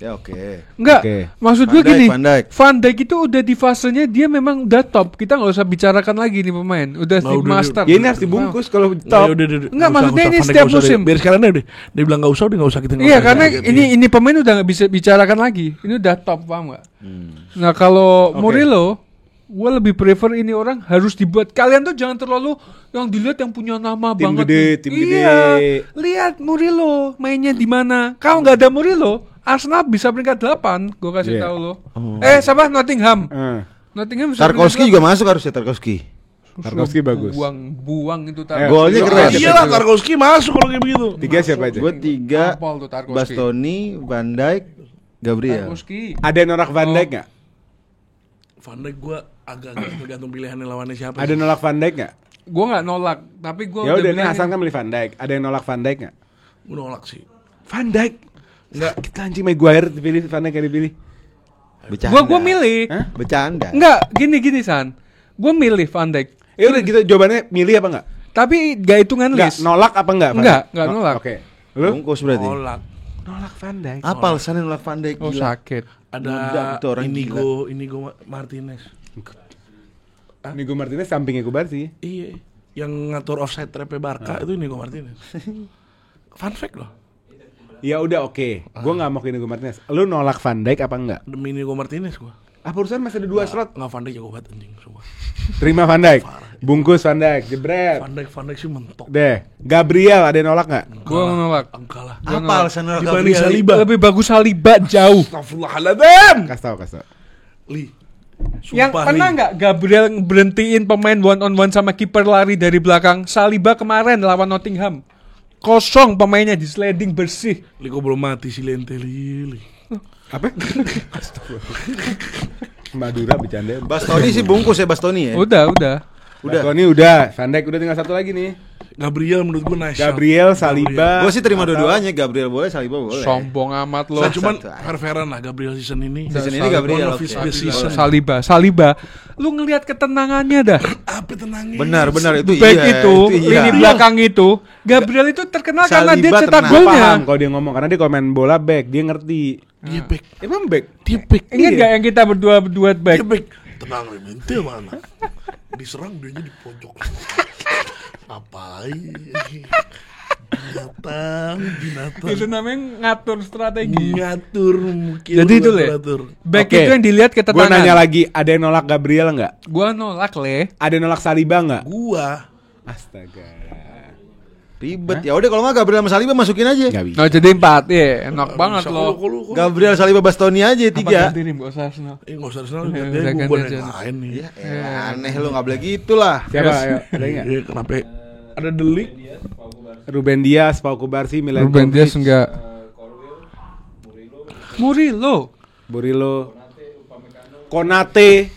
Ya oke. Enggak, Oke. maksud gue Van Dijk, gini, Van Dijk. itu udah di fasenya dia memang udah top. Kita nggak usah bicarakan lagi nih pemain, udah Nah, League udah, Master. Ya ini harus dibungkus kalau Nah, top. udah. Enggak, Nggak maksudnya usah, ini Van Dijk setiap nggak usah musim. deh. Biar sekarang deh. Dia bilang nggak usah, dia nggak usah kita. Iya, karena ini pemain udah nggak bisa bicarakan lagi. Ini udah top, paham nggak? Nah kalau Murillo, gue lebih prefer ini orang harus dibuat. Kalian tuh jangan terlalu yang dilihat yang punya nama Tim banget. gede, nih. tim Iya, gede. lihat Murillo mainnya di mana. Kalau nggak ada Murillo, Arsenal bisa peringkat 8. Gue kasih Iya. tahu lo. Siapa? Nottingham. Nottingham bisa Tarkowski juga masuk harusnya Tarkowski. Tarkowski bagus. Buang itu Golnya Tarkowski. keren. Iya lah, Tarkowski masuk kalau kayak begitu. 3 siapa aja? Gue 3 Tampol tuh Tarkowski. Bastoni, Van Dijk, Gabriel. Tarkowski. Ada yang nolak Van Dijk enggak? Van Dijk gue agak tergantung pilihannya lawannya siapa. Ada yang nolak Van Dijk enggak? Gue nggak nolak, tapi gue Ya udah nih Hasan kan milih Van Dijk. Ada yang nolak Van Dijk enggak? Gue nolak sih. Van Dijk. Enggak, kita anjing Maguire dipilih, Van Dijk yang dipilih. Bercanda. Gue milih. Hah? Bercanda. Enggak, gini San. Gue milih Van Dijk. Ya udah gitu jawabannya milih apa enggak? Tapi gak hitungan Enggak, list. nolak apa enggak? Van Enggak, Dijk? enggak nolak. Oke. Lu? Bungkus berarti. Nolak. Nolak Van Dijk. Apa alasannya nolak Van Dijk? Oh Gila. sakit. Nunda Ada itu orang Inigo Martinez. Inigo Martinez sampingnya Kubarsi. Iya, yang ngatur offside trap Barca itu Inigo Martinez. Fun fact loh. Ya udah oke. Gua enggak mau ke Inigo Martinez. Lu nolak Van Dijk apa enggak? Demi Inigo Martinez gua. Apa urusan masih ada 2 slot? Nggak, Van Dijk jago banget anjing semua. Terima Van Dijk. Bungkus Van Dijk, jebret. Van Dijk sih mentok. Deh, Gabriel ada yang nolak enggak? Gue nolak. Enggak lah. Apa alasan nolak Dibanding Gabriel? Saliba. Lebih bagus Saliba jauh. Astagfirullahaladzim. Kasih tahu. Li. Yang Sumpah, pernah Li. nggak Gabriel berhentiin pemain one on one sama kiper lari dari belakang? Saliba kemarin lawan Nottingham. Kosong pemainnya di sliding bersih. Li kok belum mati si Lente Li. Apa? Madura bercanda. Bastoni sih bungkus ya Bastoni ya. Udah. Bastoni udah, Van Dijk udah tinggal satu lagi nih. Gabriel menurut gua nice. Gabriel, Saliba. Gue sih terima dua-duanya. Gabriel boleh, Saliba boleh. Sombong amat lo. Nah, cuman Satu. fair-fairan lah Gabriel season ini. Season ini Gabriel, One of his oke. best season. Saliba. Lu ngelihat ketenangannya dah. Apa tenangnya? Benar itu Baik iya. itu, iya. lini belakang itu. Gabriel itu terkenal karena dia Saliba cetak tenang. Gua golnya. paham kalau dia ngomong karena dia komen bola back, dia ngerti. Dia back. Emang back? Dia back. Ingat gak yang kita berdua back? Dia back. Tenang Lente mana? Diserang dia di pojok. Apain? binatang. Itu namanya ngatur strategi. Ngatur mungkin. Jadi itu Le. Back itu yang dilihat ke Gue tangan. nanya lagi, ada yang nolak Gabriel nggak? Gua nolak Le. Ada yang nolak Saliba nggak? Gua. Astaga. Ribet. Ya udah kalau nggak Gabriel sama Saliba masukin aja. Nggak bisa. Nah jadi 4 ya, enak banget lo. Gabriel, Saliba, Bastoni aja 3. Ganti Rim, gak usah Arsenal. Nggak usah Arsenal. Udah Dia ganti gue aja. lain nih. Aneh lu, nggak boleh gitu lah. Siapa? Ayo, ada nggak? Iya, kenapa? Ada Delik. Ruben Dias, Pau Kubarsi, Milan Ruben Dias enggak. Murilo. Burilo, Konate.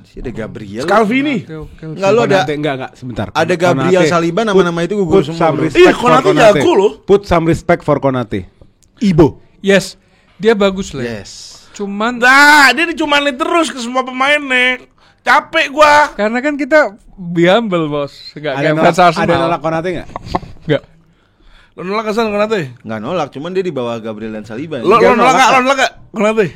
Sih ada Gabriel. Scalvini. Enggak lu ada. Konate, enggak, sebentar. Ada Gabriel, Konate. Saliba, nama-nama itu gugur Put semua. some Bro. respect Iya, for Konate Konate. jago loh. Put some respect for Konate. Ibo. Yes. Dia bagus Le. Yes. Cuman Nah, dia dicumanin terus ke semua pemain nih. Capek gua. karena kan kita be humble bos. Enggak Ada kayak nolak, fans Arsenal. ada nolak Konate nggak? Enggak. Lo nolak kesan Konate? Nggak nolak, cuman dia di bawah Gabriel dan Saliba. Lo Dia nolak nolak gak? Lo nolak gak? Konate?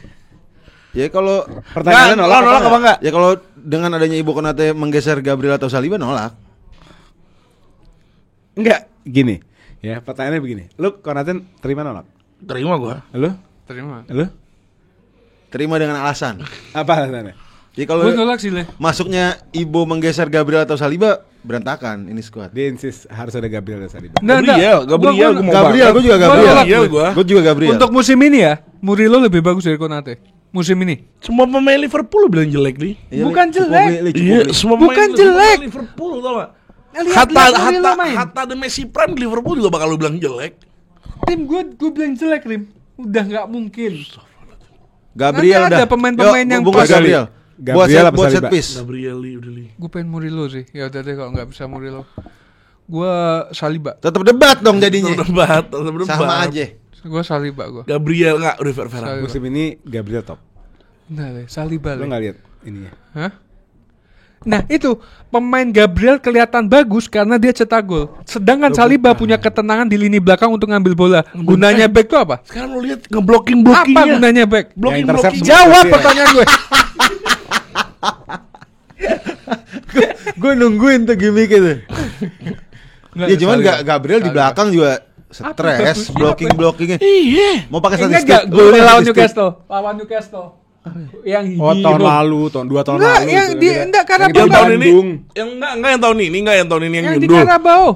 Ya kalau Pertanyaannya Nggak, nolak apa enggak? Ya kalau dengan adanya Ibu Konate menggeser Gabriel atau Saliba nolak. Enggak, gini. Ya, pertanyaannya begini. Lu Konate terima nolak? Terima gua. Lu? Terima. Lu? Terima dengan alasan. Apa alasannya? Ya kalau Gue nolak sih Le. masuknya Ibo menggeser Gabriel atau Saliba berantakan ini squad. Dia insist harus ada Gabriel dan Saliba. Nah, Gabriel, gua mau Gabriel, gue juga Gua Gabriel. nolak, gua. Gue juga Gabriel. Untuk musim ini ya, Murilo lebih bagus dari Konate. Musim ini. Semua pemain Liverpool bilang jelek nih. Iya, bukan Li, cukup, jelek. Li, cukup, Iya, Li. semua Bukan pemain jelek. Liverpool tau gak? Lihat Murilo main. Hatta the Messi Prime di Liverpool juga bakal lu bilang jelek. Rim gue bilang jelek Rim. Udah nggak mungkin. Gabriel Nanti ada dah. pemain-pemain Yuk, yang bungkus pas. Gabriel. Gabriel apa Buat set Saliba? piece. Gabriel Li udah Li. Gue pengen Murilo sih. Ya udah deh kalau nggak bisa Murilo. Gue Saliba. Tetap debat dong jadinya. Debat. Sama aja. Gue Saliba gue. Gabriel enggak udah fair. Saliba. Musim ini Gabriel top. Nah, Le, Saliba. Lu Le. nggak lihat ininya? Hah? Nah itu pemain Gabriel kelihatan bagus karena dia cetak gol. Sedangkan Saliba punya ketenangan di lini belakang untuk ngambil bola. Gunanya back itu apa? Sekarang lu lihat ngeblocking Apa blockingnya. gunanya back? Blocking Yang intercept blocking. semua. Jawab Iya. pertanyaan gue. Gue nungguin tuh gimmick itu. Nggak, Ya cuman Saliba. Gabriel di Saliba. belakang juga Apa stres, bagusnya? blocking-blockingnya. Iya. Mau pakai Ingat statistik? gak Lu golnya pakai lawan statistik? Newcastle? Lawan Newcastle. Yang Oh, tahun hero. lalu, tahun 2 tahun Enggak, lalu. yang itu. di- enggak, karena Yang Yang di tahun ini Bandung. yang enggak yang tahun ini yang Yang di nyundul. Carabao.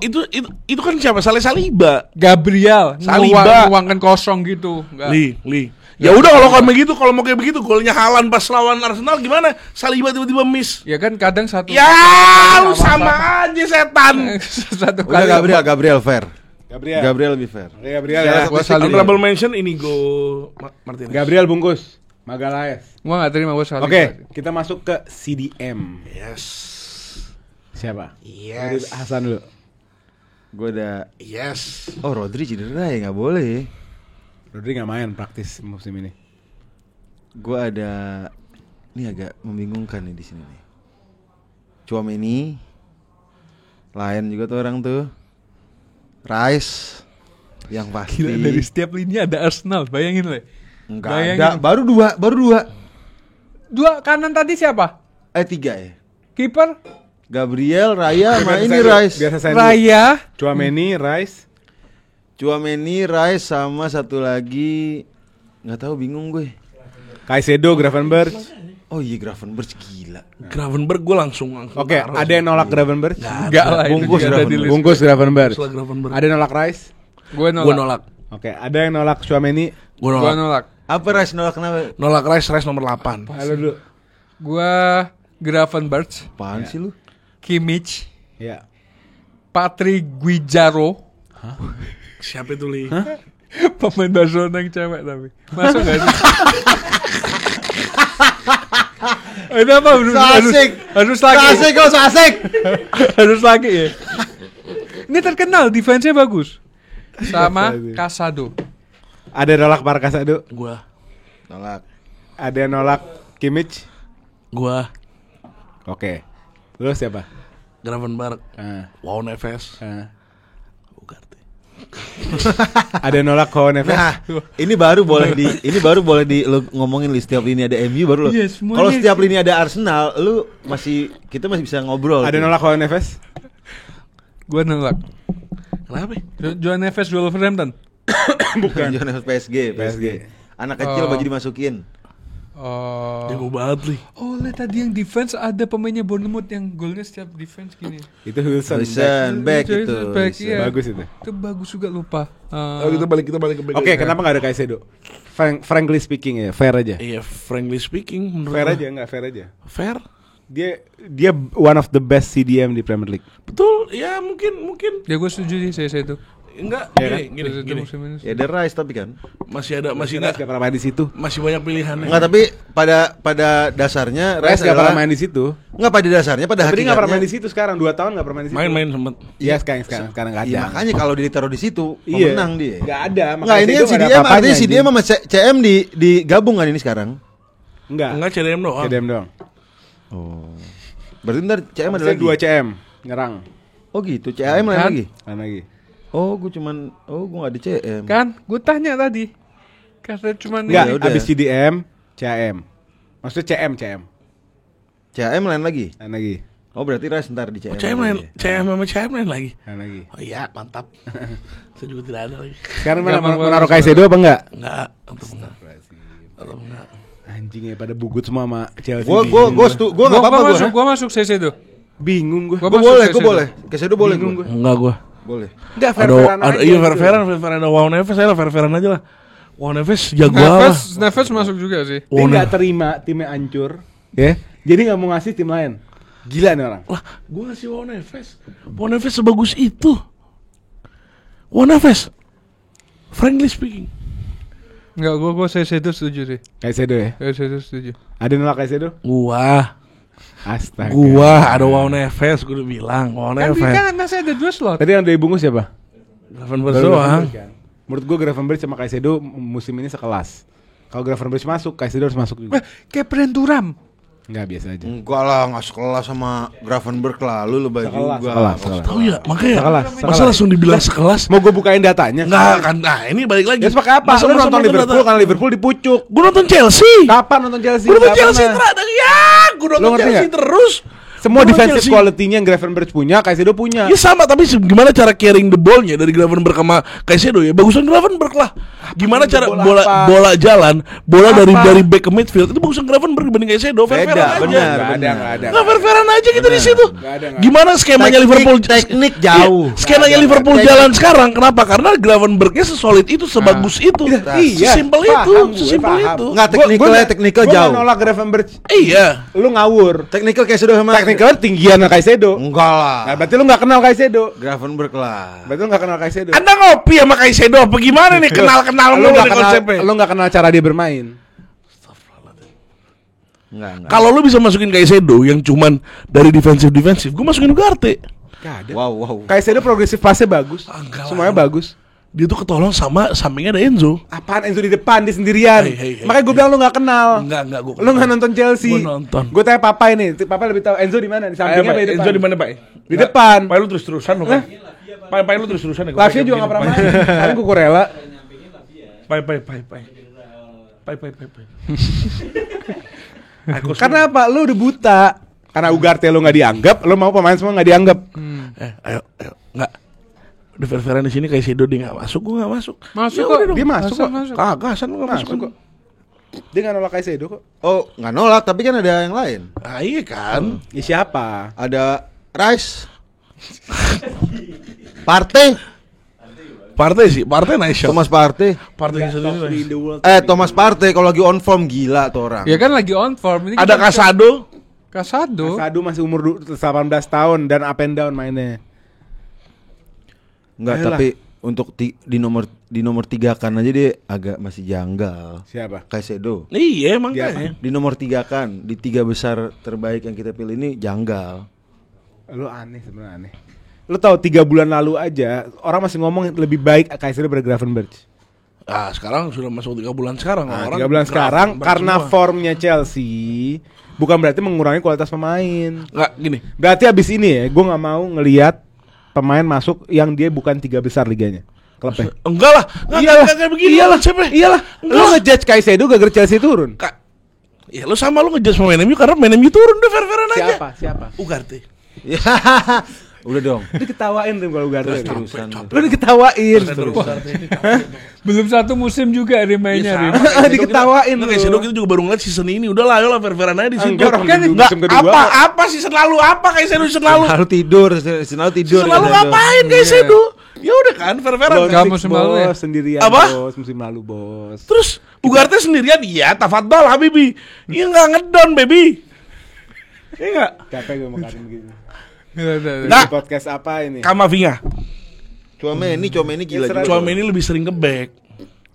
Itu kan siapa? Saliba. Gabriel Saliba. nuangkan kosong gitu. Enggak. Li. Ya udah kalau mau kayak begitu golnya Haaland pas lawan Arsenal gimana? Saliba tiba-tiba miss. Ya kan kadang satu. Ya, lu sama aja setan. Satu Udah kali. Gabriel fair. Gabriel. Gabriel lebih fair. Gabriel Secara ya. Gua statistik, Saliba. Honorable mention Inigo Martinez. Gabriel bungkus. Magalaes. Gua enggak terima gua Saliba. Oke, kita masuk ke CDM. Yes. Siapa? Yes. Hasan dulu. Gue ada. Yes. Oh Rodri cedera ya nggak boleh. Rodri nggak main praktis musim ini. Gue ada. Ini agak membingungkan nih di sini nih. Tchouaméni. Lain juga tuh orang tuh. Rice. Yang pasti. Gila dari setiap lini ada Arsenal, bayangin Le. Enggak Bayangin. ada. Baru dua. Dua kanan tadi siapa? 3 ya. Kiper Gabriel, Raya, sama Biar ini selesai dulu, Rice. Biar selesai dulu. Raya. Tchouaméni, Rice. Tchouaméni, Rice sama satu lagi nggak tahu, bingung gue. Caicedo, Gravenberch. Oh iya, Gravenberch gila. Gravenberch gue langsung Oke, taruh. ada yang nolak Gravenberch? Enggak lah, itu Bungkus juga ada di list. Bungkus Gravenberch. Setelah Gravenberch. Ada yang nolak Rice? Gue Gue nolak. Oke, ada yang nolak Tchouaméni? Gue Gue nolak. nolak. Apa Rice nolak kenapa? Nolak Rice nomor 8. Halo dulu. Gue Gravenberch, Apaan sih lu? Kimmich, Ya. Patrick Guijarro. Siapa itu Li? Pemain Barcelona yang cewek tapi. Masuk gak sih? Ini apa? Harus lagi. Asik kau asik. Harus lagi ya. Ini terkenal, defense-nya bagus. Sama Casado. Ada yang nolak Barcasado? Gue. Nolak. Ada yang nolak Kimmich? Gue. Oke. Lu siapa? Gravenberch. Ah, Wow Neves. ah. Ugarte. Ada yang nolak Kau Neves? Nah, ini baru boleh di lu ngomongin li, setiap lini ada MU baru lo. Iya, semuanya. Kalau setiap lini ada Arsenal, kita masih bisa ngobrol. Ada yang nolak Kau Neves? Gue nolak. Kenapa? Joao Neves Wolverhampton. Bukan. Joao Neves PSG. Anak kecil baju dimasukin. Oh. Jago banget nih. Oh, lihat tadi yang defense ada pemainnya Bournemouth yang golnya setiap defense gini. Itu Wilson back itu. Iya. Bagus itu. Itu bagus juga lupa. Kita balik ke back. Oke, kenapa enggak ada Caicedo? Frankly speaking ya, fair aja. Iya, frankly speaking menurut Fair gua. aja, enggak fair aja. Fair? Dia one of the best CDM di Premier League. Betul. Ya mungkin. Ya gue setuju sih saya itu. Enggak, gini. Ya ada Rice tapi kan. Masih Enggak pernah main di situ. masih banyak pilihannya. Enggak, tapi pada dasarnya Rice enggak pernah main di situ. Enggak, pada dasarnya pada Tapi dia enggak pernah main hakikatnya. di situ sekarang 2 tahun enggak pernah main di situ. Main sempet. Iya, sekarang enggak ada. Iya, makanya kalau dia ditaruh di situ, Iya. pemenang dia. Enggak ada. Enggak, ini kan CDM artinya CDM sama CM digabung kan ini sekarang. Enggak CDM doang. CDM doang. Oh. Berarti ntar CM ada Maksudnya lagi. 2 CM nyerang. Oh gitu, CM lain Kan? lagi. Lain lagi. Gue enggak di CM. Kan, gue tanya tadi. Karena cuman Enggak, Ya udah. habis CDM, CM. Maksudnya CM. CM lain lagi. Lain lagi. Oh berarti Rice ntar di CM. CM lain, CM sama CM lain lagi. Lain lagi. Oh iya, mantap. Saya juga tidak ada lagi. Sekarang mana Gampang mau banget. naruh Caicedo apa enggak? Enggak, untuk enggak. Anjing ya pada bugut semua sama Chelsea. Gue enggak apa-apa gue. Gue masuk Caicedo. bingung gue. Gua Gue masuk boleh, Caicedo. gue boleh. Caicedo boleh Bingung gue. Enggak gua. Boleh. Enggak Ada iya fair-fairan ada Wow Neves, saya fair-fairan aja lah. Wow Neves jago lah. Neves masuk juga sih. Dia nggak terima timnya hancur, ya. Jadi nggak mau ngasih tim lain. Gila nih orang. Lah, gua ngasih Wow Neves. Wow Neves sebagus itu. Wow Neves. Frankly speaking. Enggak, gue Caicedo setuju sih. Caicedo ya. Caicedo setuju. Ada nolak Caicedo? Gua Astaga. ada Wow Neves, gua udah bilang Wow Kan Neves. kan masih ada 2 slot. Tadi yang dari bungkus siapa? Gravenberch doang. Menurut gue Gravenberch sama Caicedo musim ini sekelas. Kalau Gravenberch masuk, Caicedo harus masuk juga. Kayak Brand Thuram. Enggak, biasa aja. Enggak lah, nggak sekelas sama Gravenberch lah. Lu lebay juga. Sekelas. Tahu ya, makanya Sekelas. masa langsung dibilang sekelas. Mau gue bukain datanya? Enggak kan, nah ini balik lagi. Ya pakai apa? Lu nonton Liverpool karena Liverpool dipucuk. Gue nonton Chelsea. Kapan nonton Chelsea? Gue nonton Nggak Chelsea pernah. gue nonton Lu ngerti Chelsea nggak? terus. Semua Gua nonton defensive Chelsea. quality-nya yang Gravenberch punya, Caicedo punya. Ya sama, tapi gimana cara carrying the ball-nya dari Gravenberch sama Caicedo ya? Bagusan Gravenberch lah. Gimana cara bola apa? bola jalan, bola Apa? dari back ke midfield itu bagusan Gravenberch dibanding Caicedo. Fair-fairan Beda, aja. benar. Nggak ada. Nggak fair-fairan aja kita di situ. Nggak ada. Gimana skemanya Liverpool? Teknik jauh. Iya, skemanya Liverpool jalan sekarang. Kenapa? Karena Gravenberch-nya sesolid itu, sebagus itu. Iya, Sesimpel itu, paham gue, sesimpel paham. itu. Nggak, teknikal Gua jauh. nggak nolak Gravenberch. Iya. Lu ngawur. Teknikal Caicedo sama Technical tinggian Caicedo. Enggak lah. Nah, berarti lu nggak kenal Caicedo. Gravenberch lah. Berarti lu nggak kenal Caicedo. Anda ngopi sama Caicedo apa gimana nih? Kenal-kenal Lu mulu nggak nih kenal, konsepnya. lu nggak kenal cara dia bermain. Enggak. Kalau lu bisa masukin Caicedo yang cuman dari defensif, gue masukin Ugarte. Gak ada. Wow. Caicedo progresif passe bagus. Enggak lah. Semuanya bagus. Dia tuh ketolong sama sampingnya ada Enzo. Apaan Enzo di depan dia sendirian. Hey. Makanya gue bilang lu nggak kenal. Enggak, gue. Lu nggak nonton Chelsea. Gua nonton. Gue tanya Papa ini. Papa lebih tahu Enzo di mana? Di sampingnya apa di depan? Enzo di mana, Pak? Di depan. Pak lu terus-terusan lu, Pak. Pak lu terus-terusan ya. Lavia juga nggak pernah main. Kan gue Kurela. Pak. Karena apa? Lu udah buta. Karena Ugarte lu nggak dianggap, lu mau pemain semua nggak dianggap. Ayo, enggak. Di fair-fairan di sini Caicedo dia enggak masuk, gua enggak masuk. Masuk Ya kok. udah dong. Dia masuk kok. Kagak, San lu enggak masuk Masuk kok. Dia nggak nolak Caicedo kok. Oh, nggak nolak, tapi kan ada yang lain. Ah, iya kan. Ya siapa? Ada Rice. Partey nice shot. Thomas Partey. Partey satu ini. Thomas Partey kalau lagi on form gila tuh orang. Ya kan lagi on form. Ini Ada kita- Casado. Casado. Sadu masih umur 18 tahun dan up and down mainnya. Enggak, Ayolah. tapi untuk di nomor 3 kan aja dia agak masih janggal. Siapa? Caicedo. Iya, makanya. Di nomor 3 kan, di 3 besar terbaik yang kita pilih ini janggal. Lu aneh sebenarnya aneh. Lu tahu 3 bulan lalu aja orang masih ngomong lebih baik Caicedo daripada Gravenberch. Ah, sekarang sudah masuk 3 bulan sekarang. Nah, Orang 3 bulan sekarang Gravenberch karena semua. formnya Chelsea bukan berarti mengurangi kualitas pemain. Enggak gini. Berarti abis ini ya, gue nggak mau ngelihat pemain masuk yang dia bukan 3 besar liganya. Klubnya. Enggak lah. Enggak kayak begini. Iyalah, siapa? iyalah. Lu ngejudge Caicedo gara-gara Chelsea turun. Kak. Ya lu sama lu ngejudge pemain MU karena main MU turun udah fair-fairan aja. Siapa? Ugarte. Ya, Udah dong. Lu diketawain tuh kalau Ugarte. Terusan. Lu diketawain. Belum satu musim juga Rim mainnya Rim. Diketawain lu. Kayak Sedo kita juga baru ngeliat season ini. Udah lah, ayolah fair-fairan aja di situ. Enggak, orang Kan di enggak musim kedua kok. apa season lalu apa kayak Sedo season lalu. Selalu tidur. Season lalu ngapain kayak Sedo? Ya udah kan fair-fairan. Enggak, musim lalu ya? Sendirian Apa? bos, musim lalu bos. Terus Ugarte sendirian, iya tafadhol Habibi. Iya enggak ngedon baby. Iya enggak? Capek gue mau Karim begini. Nah, Di podcast apa ini? Kamavinga. Chouameni gila juga. Chouameni lebih sering ke back.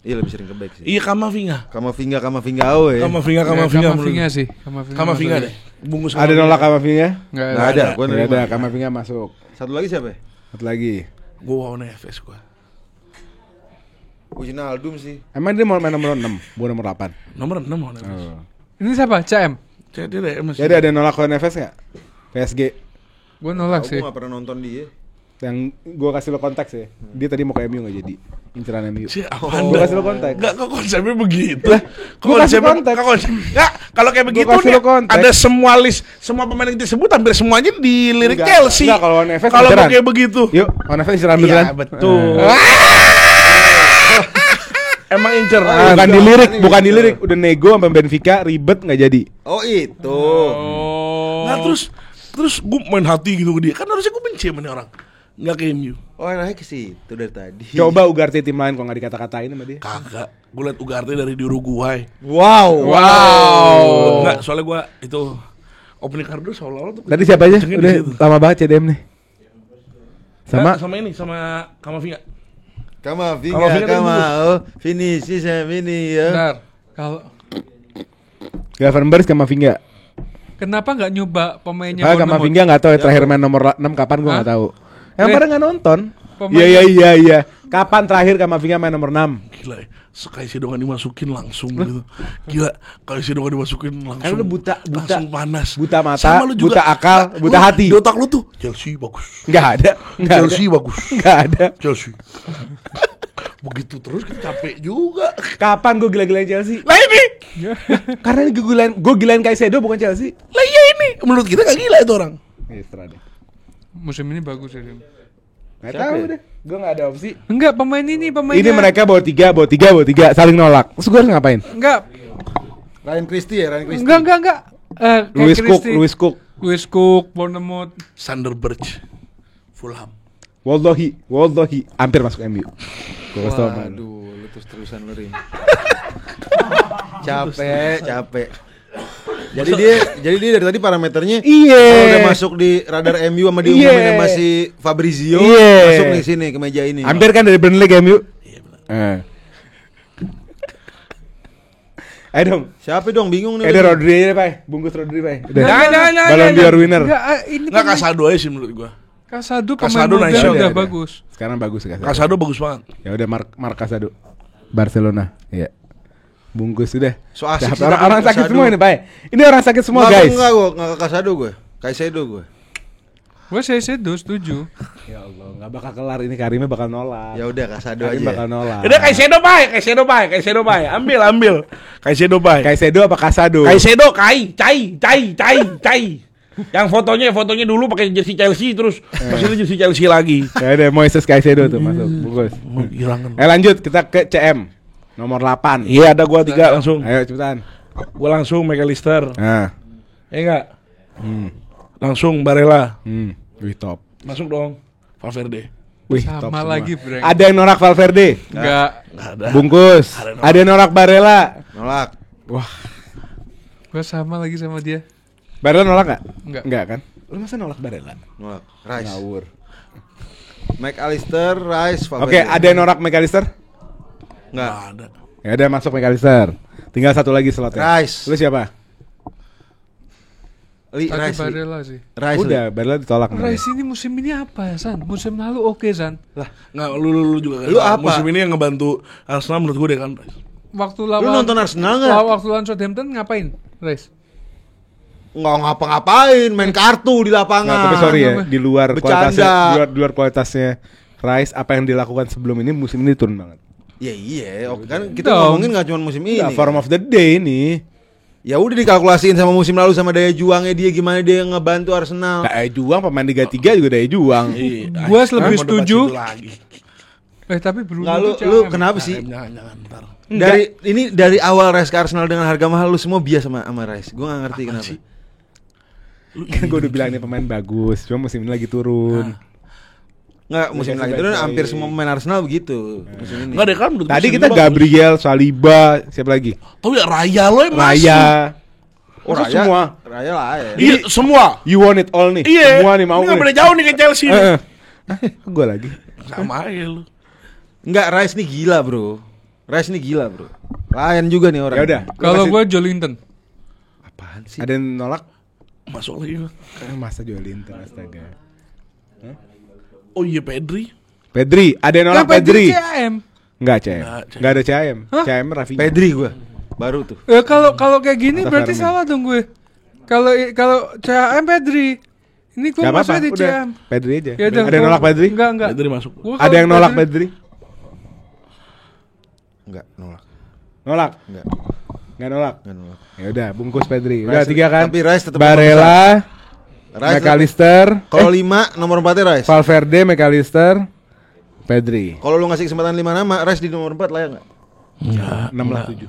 Iya lebih sering ke back sih. Iya Kamavinga. Kamavinga Kamavinga we. Kamavinga sih. Kamavinga deh. Bungkus Ada nolak Kamavinga? Enggak Enggak ada. Gua Enggak nerima. ada, Kamavinga masuk. Satu lagi siapa? Ya? Satu lagi. Gua mau Neves gua. Wijnaldum sih. Emang dia mau main nomor 6, bukan nomor 8. Nomor 6 mau Neves. Oh. Ini siapa? CM. Jadi deh masih. Jadi ada yang nolak Neves enggak? PSG. Gue nolak sih. Aku gak pernah nonton dia. Yang gua kasih lo konteks ya. Dia tadi mau ke MU enggak jadi. Inceran MU. Si Gua kasih lo konteks. Enggak kok konsepnya begitu. gua kasih konteks. Enggak, kalau kayak begitu kasih nih lo konteks. ada semua list, semua pemain yang disebut hampir semuanya dilirik Enggak, Chelsea. enggak, kalau Neves Kalau inceran. kayak begitu. Yuk, Neves inceran Iya, beneran. betul. Emang incer. Bukan dilirik, bukan dilirik. Udah nego sama Benfica, ribet enggak jadi. Oh itu. Nah terus gue main hati gitu ke dia. Kan harusnya gue benci sama nih orang. Enggak ke MU. Oh enaknya ke situ dari tadi. Coba Ugarte tim lain kok enggak dikata-katain sama dia. Kagak. Gue liat Ugarte dari di Uruguay. Wow. Enggak, soalnya gue itu opening card dulu seolah-olah tuh. Tadi siapa aja? kencengin di Udah situ. lama banget CDM nih. Sama ini, sama Kamavinga. Kamavinga oh Vinicius ya Vini ya. Bentar. Kalau Gravenberch Kamavinga. kenapa nggak nyoba pemainnya Ah, Bournemouth? Kamavinga enggak tahu ya terakhir main nomor 6 kapan gua enggak tahu. Yang pada enggak nonton. Pemain- Iya. Kapan terakhir Kamavinga main nomor 6? Gila ya, sekali Sedongan dimasukin langsung gitu. Gila, kalau Sedongan dimasukin langsung. Kan udah buta. Langsung panas. Buta mata, Sama lu juga. buta akal, buta Lu, hati. Di otak lu tuh Chelsea bagus. Enggak ada. Chelsea bagus. Enggak ada. Chelsea. Begitu terus kan capek juga. Kapan gua gila-gilain Chelsea? Lah ini. Karena gua gilain Kaisedo bukan Chelsea. Lah iya ini. Menurut kita gak gila itu orang. Iya, terserah deh. Musim ini bagus ya. Rim. Enggak tahu deh. Gua enggak ada opsi. Enggak, pemain ini pemainnya. Ini mereka bawa tiga, saling nolak. Terus gua harus ngapain? Enggak. Ryan Christie ya Ryan Christie. Enggak. Kayak Louis Christie. Louis Cook, Bournemouth. Sander Berge. Fulham. Wallahi hampir masuk MU. Gua kasih tau sama lu. Waduh, lu terus-terusan lu Rim. capek. Jadi dia dari tadi parameternya Iya. kalau udah masuk di radar MU sama diumumin sama si Fabrizio Iya. masuk nih sini ke meja ini. Hampir kan dari Burnley ke MU. Iya benar. Ayo dong. Siapa dong bingung nih. Ada Rodri aja, Pak. Bungkus Rodri, Pak. Udah. Jangan. Ballon d'Or winner. Enggak, ini Enggak Kasado aja sih menurut gua. Kasado pemain Kasado muda nice shot. udah Ada. bagus. Sekarang bagus Kasado. Kasado bagus banget. Ya udah Mark Kasado. Barcelona. Iya. Bungkus sudah. So asik Siapa? sih Orang tapi sakit Kasado. semua ini, Pak. Ini orang sakit semua, guys. Enggak ke Kasado gue. Kaisedo gue. Gue Sedo setuju. Ya Allah, enggak bakal kelar ini Karimnya bakal nolak. Ya udah Kasado Karim aja. bakal nolak. Udah Kaisedo bae. Ambil. Kaisedo bae. Kaisedo apa Kasado? Kaisedo cai. Yang fotonya dulu pakai jersey Chelsea terus maksudnya jersey Chelsea lagi. Ya udah Moises Kaisedo tuh masuk. Bungkus. Hilang. Lanjut kita ke CM. Nomor 8. Iya ada gua 3 langsung. Ayo cepetan. Gua langsung McAllister. Nah. Ya enggak? Langsung Barella. Wih top. Masuk dong. Valverde. Wih, Sama top semua. lagi, Breng. Ada yang norak Valverde. Enggak. Enggak ada. Bungkus. Ada yang norak Barella. Nolak. Wah, Gue sama lagi sama dia. Barella nolak gak? Enggak. Enggak kan? Lu masa nolak Barella? Nolak. Rice. Ngawur. McAllister, Rice, Oke, ada yang norak McAllister? Enggak. Enggak ada. Ya udah masuk McAllister. Tinggal satu lagi slotnya. Rice. Lu siapa? Tadi Rice. Barella sih. Rice. Udah, Barella ditolak. namanya. Rice ini musim ini apa ya, San? Musim lalu oke, San. Enggak, lu juga kan. Lu apa? Musim ini yang ngebantu Arsenal menurut gua deh kan. Waktu Lu lawan nonton Arsenal nggak? Waktu lawan Southampton ngapain, Rice? Nggak ngapa-ngapain, main kartu di lapangan. Nggak, tapi sorry ya, Apa? di luar Bercanda. kualitasnya, di luar kualitasnya Rice, apa yang dilakukan sebelum ini musim ini turun banget. Ya iya, oke kan kita Dong. ngomongin nggak cuma musim ini. Ya, form of the day ini. Ya udah dikalkulasiin sama musim lalu sama daya juangnya dia gimana dia ngebantu Arsenal. Daya juang pemain Liga 3 juga daya juang. Gua lebih setuju. Tapi Bruno Nggak, tuh lu kenapa sih? Jangan ntar. Dari awal Rice ke Arsenal dengan harga mahal lu semua bias sama Rice. Gua nggak ngerti kenapa. Kan gue udah bilang nih pemain bagus, cuma musim ini lagi turun. Nggak, musim lagi turun hampir semua pemain Arsenal begitu musim ini. Enggak deh kan menurut Tadi gue kita bagus. Saliba, Saliba, siapa lagi? Tapi ya Raya lo yang Raya. Oh, Masa semua. Raya lah ya. Iya, semua. You want it all nih. Iya. Semua nih mau Ini nggak nih. beda jauh nih ke Chelsea. Gue lagi. Sama aja lu. Enggak, Rice nih gila, Bro. Lain juga nih orang. Ya udah. Kalau gue Joelinton. Apaan sih? Ada yang nolak? Masuk lagi lu. Masa Joelinton astaga. Oh iya Pedri. Pedri, ada yang nolak Pedri? CAM. Enggak CM. Enggak ada CM. Hah? CM Rafinha. Pedri gua. Baru tuh. Kalau kayak gini Atau berarti Fermin. salah dong gue. Kalau CAM Pedri. Ini gue Gak apa-apa, masuk di udah. CAM. Pedri aja. Ya udah, Ada yang nolak Pedri? Enggak. Pedri masuk. Gua Ada kalau yang nolak Pedri? Enggak, nolak. Nolak? Enggak Nolak. nolak. Ya udah, bungkus Pedri. Udah Rice- 3 kan? tapi Rice tetap Barella, Rice McAllister, Kalau 5 nomor 4-nya Rice. Valverde, McAllister, Pedri. Kalau lu ngasih kesempatan 5 nama, Rice di nomor 4 layak enggak? Enggak. 6 lah 7.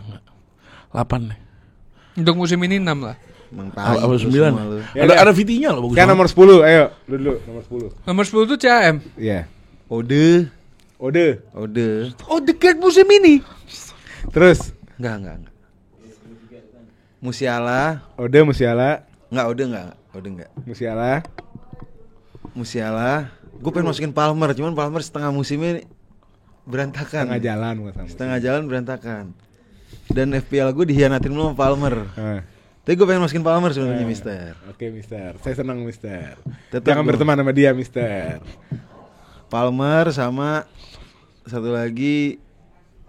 8 nih. Untuk musim ini 6 lah. Emang Apa lu 9? semua lu. Ya Ada udah. Vitinya loh bagus. Kan nomor 10, ayo. Lu dulu, nomor 10. Nomor 10 tuh CAM. Iya. Ode. Ode. Oh, dekat musim ini. Terus Enggak. Musiala. Ode, Musiala, Ode enggak. Musiala. Gue pengen masukin Palmer, cuman Palmer setengah musimnya berantakan. tengah jalan gua sama. Setengah jalan berantakan. Dan FPL gue dihianatin mulu sama Palmer. Tapi gue pengen masukin Palmer sebenarnya, Mister. Oke, Mister. Saya senang, Mister. Tetap Jangan gua. berteman sama dia, Mister. Palmer sama satu lagi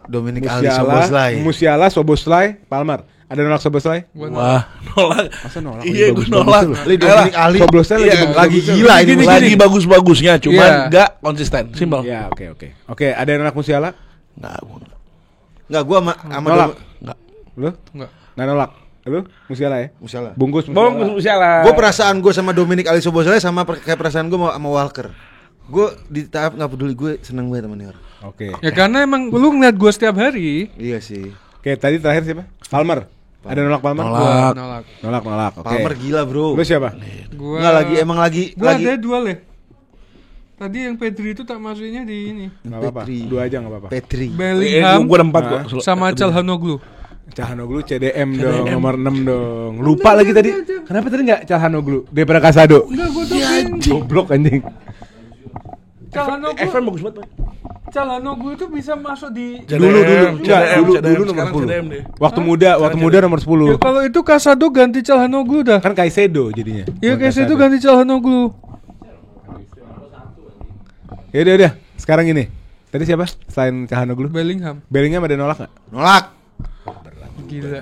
Dominic Ali Szoboszlai. Musiala, Szoboszlai, Palmer. Ada nolak Szoboszlai? Wah, nolak. Masa nolak? Iya, gue Bagus-bagus nolak. loh. Dominic Ali Szoboszlai Iya, lagi gila ini. Gini, Lagi bagus-bagusnya, cuman Iya. enggak konsisten. Simpel. Ya, oke. Oke, ada yang nolak Musiala? Enggak, gua enggak. Enggak, gue sama Nolak. Enggak. Lu? Enggak. Nggak nolak. Lu? Musiala ya? Musiala. Bungkus Musiala. Gue perasaan gue sama Dominic Ali Szoboszlai sama kayak perasaan gue sama Walker. Gue di tahap nggak peduli, gue seneng banget temen orang. Oke. Ya karena emang lu ngeliat gue setiap hari. Iya sih. Oke, tadi terakhir siapa? Palmer. Ada nolak Palmer? Nolak. Nolak. Oke. Palmer gila, Bro. Lu siapa? Gua Enggak lagi Gua lagi. ada dua le. Tadi yang Pedri itu tak masuknya di ini. Enggak apa-apa. Petri. 2 aja enggak apa-apa. Petri. Bellingham Gua ada 4 gua. sama Calhanoglu. Calhanoglu CDM dong, nomor 6 dong. Lupa lagi tadi. Kenapa tadi enggak Calhanoglu? Daripada Casado. Enggak, gua tuh Goblok anjing. Calhanoglu. FM bagus banget, Pak. Calhanoglu itu bisa masuk di Dulu. Enggak, dulu nomor Sekarang 10. CDM deh. Waktu muda nomor 10. Ya kalau itu Casado ganti Calhanoglu dah. Kan Caicedo jadinya. Iya Bukan kayak itu Casado. ganti Calhanoglu. Ya udah. Sekarang ini. Tadi siapa? Selain Calhanoglu? Bellingham. Bellingham ada nolak enggak? Nolak. Gila.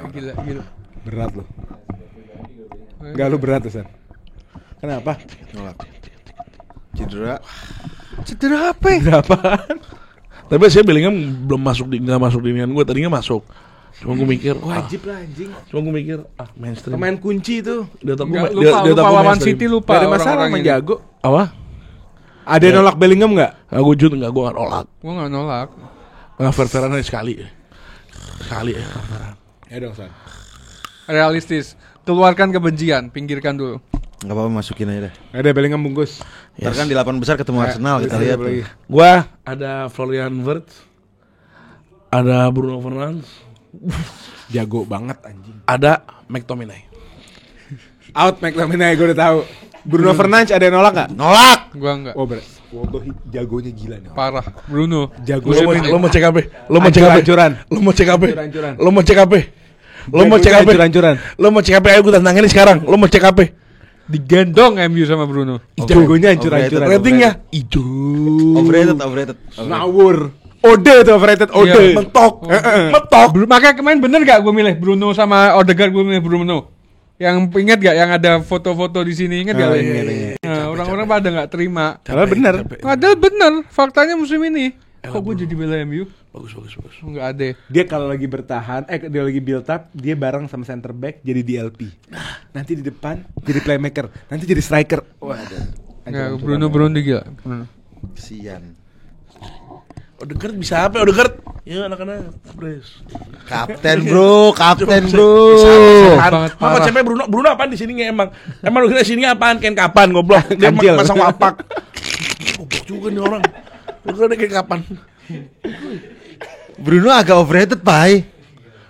Berat lu. Enggak lu berat tuh, San. Kenapa? Nolak. Cedera. Cedera apa ya? Berapaan? Tapi saya Bellingham belum masuk di enggak masuk di inian gua, tadinya masuk. Cuma gua mikir, Wajib lah anjing. Cuma gua mikir, mainstream. Pemain kunci itu. Di otak Enggak, gua- di otak lupa gua lawan mainstream. City lupa. Gak ada masalah orang-orang sama ini. jago. Apa? Ada yang nolak Bellingham enggak? Aku jujur enggak, gua enggak nolak. Gua enggak nolak. Enggak fair-fairan aja sekali. Sekali ya fair-fairan. Ya dong, San. Realistis. Keluarkan kebencian, pinggirkan dulu. Enggak apa-apa, masukin aja dah. Ada Bellingham bungkus. Ntar kan di 8 besar ketemu Arsenal kita lihat. lagi. Gua ada Florian Wirtz. Ada Bruno Fernandes. Jago banget anjing. Ada McTominay. Out McTominay gue udah tahu. Bruno Fernandes ada yang nolak enggak? Nolak. Gua enggak. Oh, wallahi jagonya gila nih. Parah. Bruno. Jago Lo mau cek apa? Lo mau cek apa? Hancur-hancuran. Lo mau cek apa? Hancur-hancuran. Lo mau cek apa? Lo mau cek apa? Hancur-hancuran. Lo mau cek apa? Ayo gue tantangin sekarang. Lo mau cek apa? Digendong MU sama Bruno. Jagonya hancur-hancuran. Ratingnya hijau. Overrated. Ngawur. Ode tuh overrated. Ode. Iya. Mentok. Mentok. Makanya kemarin bener gak gue milih Bruno sama Odegaard, gue milih Bruno. Yang ingat gak yang ada foto-foto di sini, ingat gak? Nah, orang-orang pada gak terima. Padahal bener. Padahal bener, faktanya musim ini Kok gue jadi bela MU? Bagus. Enggak ada. Dia kalau lagi bertahan, dia lagi build up, dia bareng sama center back jadi DLP. Nanti di depan jadi playmaker, nanti jadi striker. Waduh. Enggak, Bruno gila. Bruno. Kesian. Odegaard bisa apa? Odegaard. Ya anak-anak. Kapten bro. Banget Mama parah. capek Bruno apaan di sini emang? Emang lu kira sini apaan? Ken kapan goblok? Dia Kancil. pasang wapak. Goblok juga nih orang. Lu kira dia kayak kapan? Bruno agak overrated, Pai.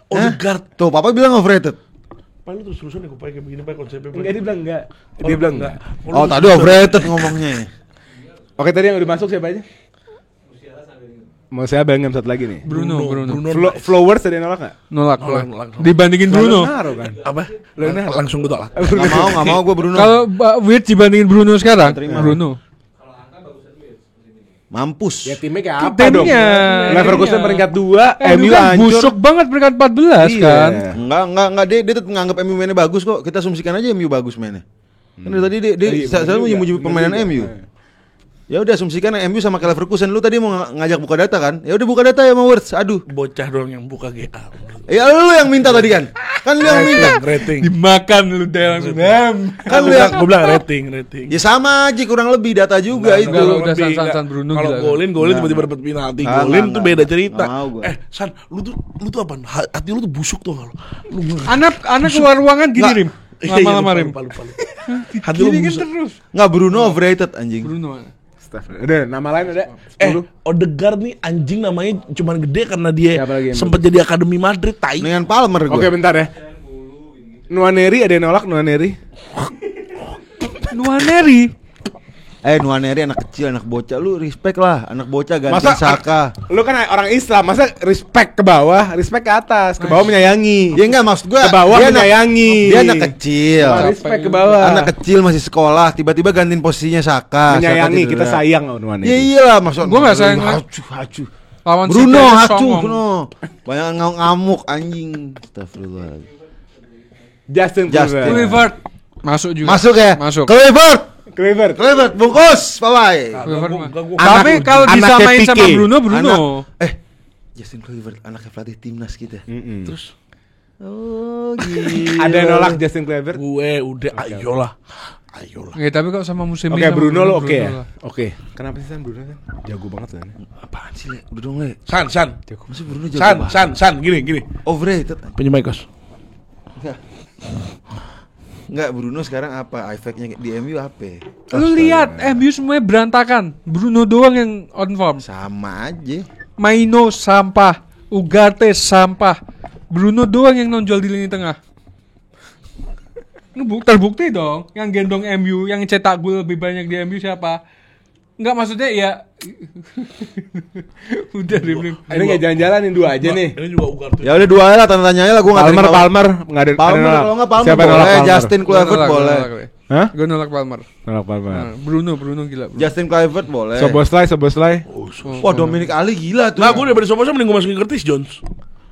Odegaard. Tuh, Papa bilang overrated. Pai lu terus-terusan ya gue kayak begini Pai konsepnya. Pai. Enggak, dia bilang enggak. Dia bilang enggak. Oh, tadi overrated ngomongnya. Oke, tadi yang udah masuk siapa aja? Mau saya Bellingham satu lagi nih. Bruno. Flowers ada yang nolak nggak? Nolak. Nolak. Dibandingin Bruno. Naruh kan. Apa? Langsung gue tolak. Nggak mau gue Bruno. Kalau Wirtz dibandingin Bruno sekarang, Bruno. Mampus. Ya timnya kayak apa Timnya. dong? Leverkusen peringkat 2, MU kan hancur. busuk banget peringkat 14 kan. Enggak, dia tetap nganggap MU mainnya bagus kok. Kita asumsikan aja MU bagus mainnya. Kan dari tadi dia selalu memuji permainan MU. Ya udah asumsikan MU sama kayak Leverkusen. Lu tadi mau ngajak buka data kan? Ya udah buka data ya sama Wirtz. Aduh. Bocah dong yang buka GA. Ya lu yang minta tadi kan? Kan lu yang minta. Rating. Dimakan lu deh langsung. Kan lu yang Gue bilang rating. ya sama aja kurang lebih data juga itu. Kalau udah Lebih, San Bruno kalau gila. golin tiba-tiba dapat penalti. Enggak, Golin tuh enggak. beda cerita. Nggak mau gua. San, lu tuh apa? Hati lu tuh busuk tuh kalau. Anak keluar ruangan gini Nggak. Rim. Lama-lama Rim. Lupa. Hati lu Gini kan busuk. terus. Enggak, Bruno overrated anjing. Bruno. Udah, nama lain ada? 10. Odegaard nih anjing namanya cuman gede karena dia Siapa lagi yang sempat jadi Akademi Madrid. Tai. Dengan Palmer gue. Oke, bentar ya. Nuaneri ada yang nolak Nuaneri? Nuaneri. Nuaneri anak kecil, anak bocah. Lu respect lah, anak bocah ganti Masa Saka. Lu kan orang Islam, masa respect ke bawah, respect ke atas, ke bawah menyayangi. Ya enggak, maksud gua Ke bawah dia menyayangi. Dia anak kecil. Respect ke bawah. Anak kecil masih sekolah, tiba-tiba gantiin posisinya Saka. Menyayangi, Saka kita cedera. sayang sama Nuaneri. Ya iyalah, maksud Gua nggak sayang. Hacu. Lawan Bruno City aja hacu, songong. Bruno. Banyak ngamuk anjing. Astagfirullah. Justin Kluivert. Masuk juga. Masuk ya? Masuk. Kluivert. Bungkus, bye-bye. Kluivert mah. Gua- Tapi kalau anaknya disamain sama Pique. Bruno. Justin Kluivert, anaknya pelatih timnas kita. Terus Oh, gila. Ada yang nolak Justin Kluivert? gue udah ayolah. Ya, tapi kok sama musim Oke, ini sama Bruno lo oke ya? lah. Oke. Kenapa sih San Bruno kan? Jago banget kan? Apaan sih, Le? Udah dong, Le. San. Masih Bruno jago banget. San, gini. Overrated. Pinjam mic, Kos. Enggak, Bruno sekarang apa? Efeknya di MU apa? Lu lihat MU semuanya berantakan. Bruno doang yang on form. Sama aja. Maino sampah, Ugarte sampah. Bruno doang yang nonjol di lini tengah. Ini terbukti dong. Yang gendong MU, yang cetak gol lebih banyak di MU siapa? Enggak, maksudnya ya udah Rim. Ini nggak jalan-jalan yang dua aja nih. Ini juga Ugarte. Ya udah dua lah, tanda tanya lah, gue nggak Palmer nggak ada. Palmer kalau nggak Palmer Siapa yang boleh, nolak Palmer? Justin Kluivert boleh. Hah? Gue nolak Palmer. Nolak Palmer. Bruno gila. Bruno. Justin Kluivert boleh. Soboslai. Wah, Dominic Ali gila tuh. Nah, gue daripada sopo-sopo mending gue masukin Curtis Jones.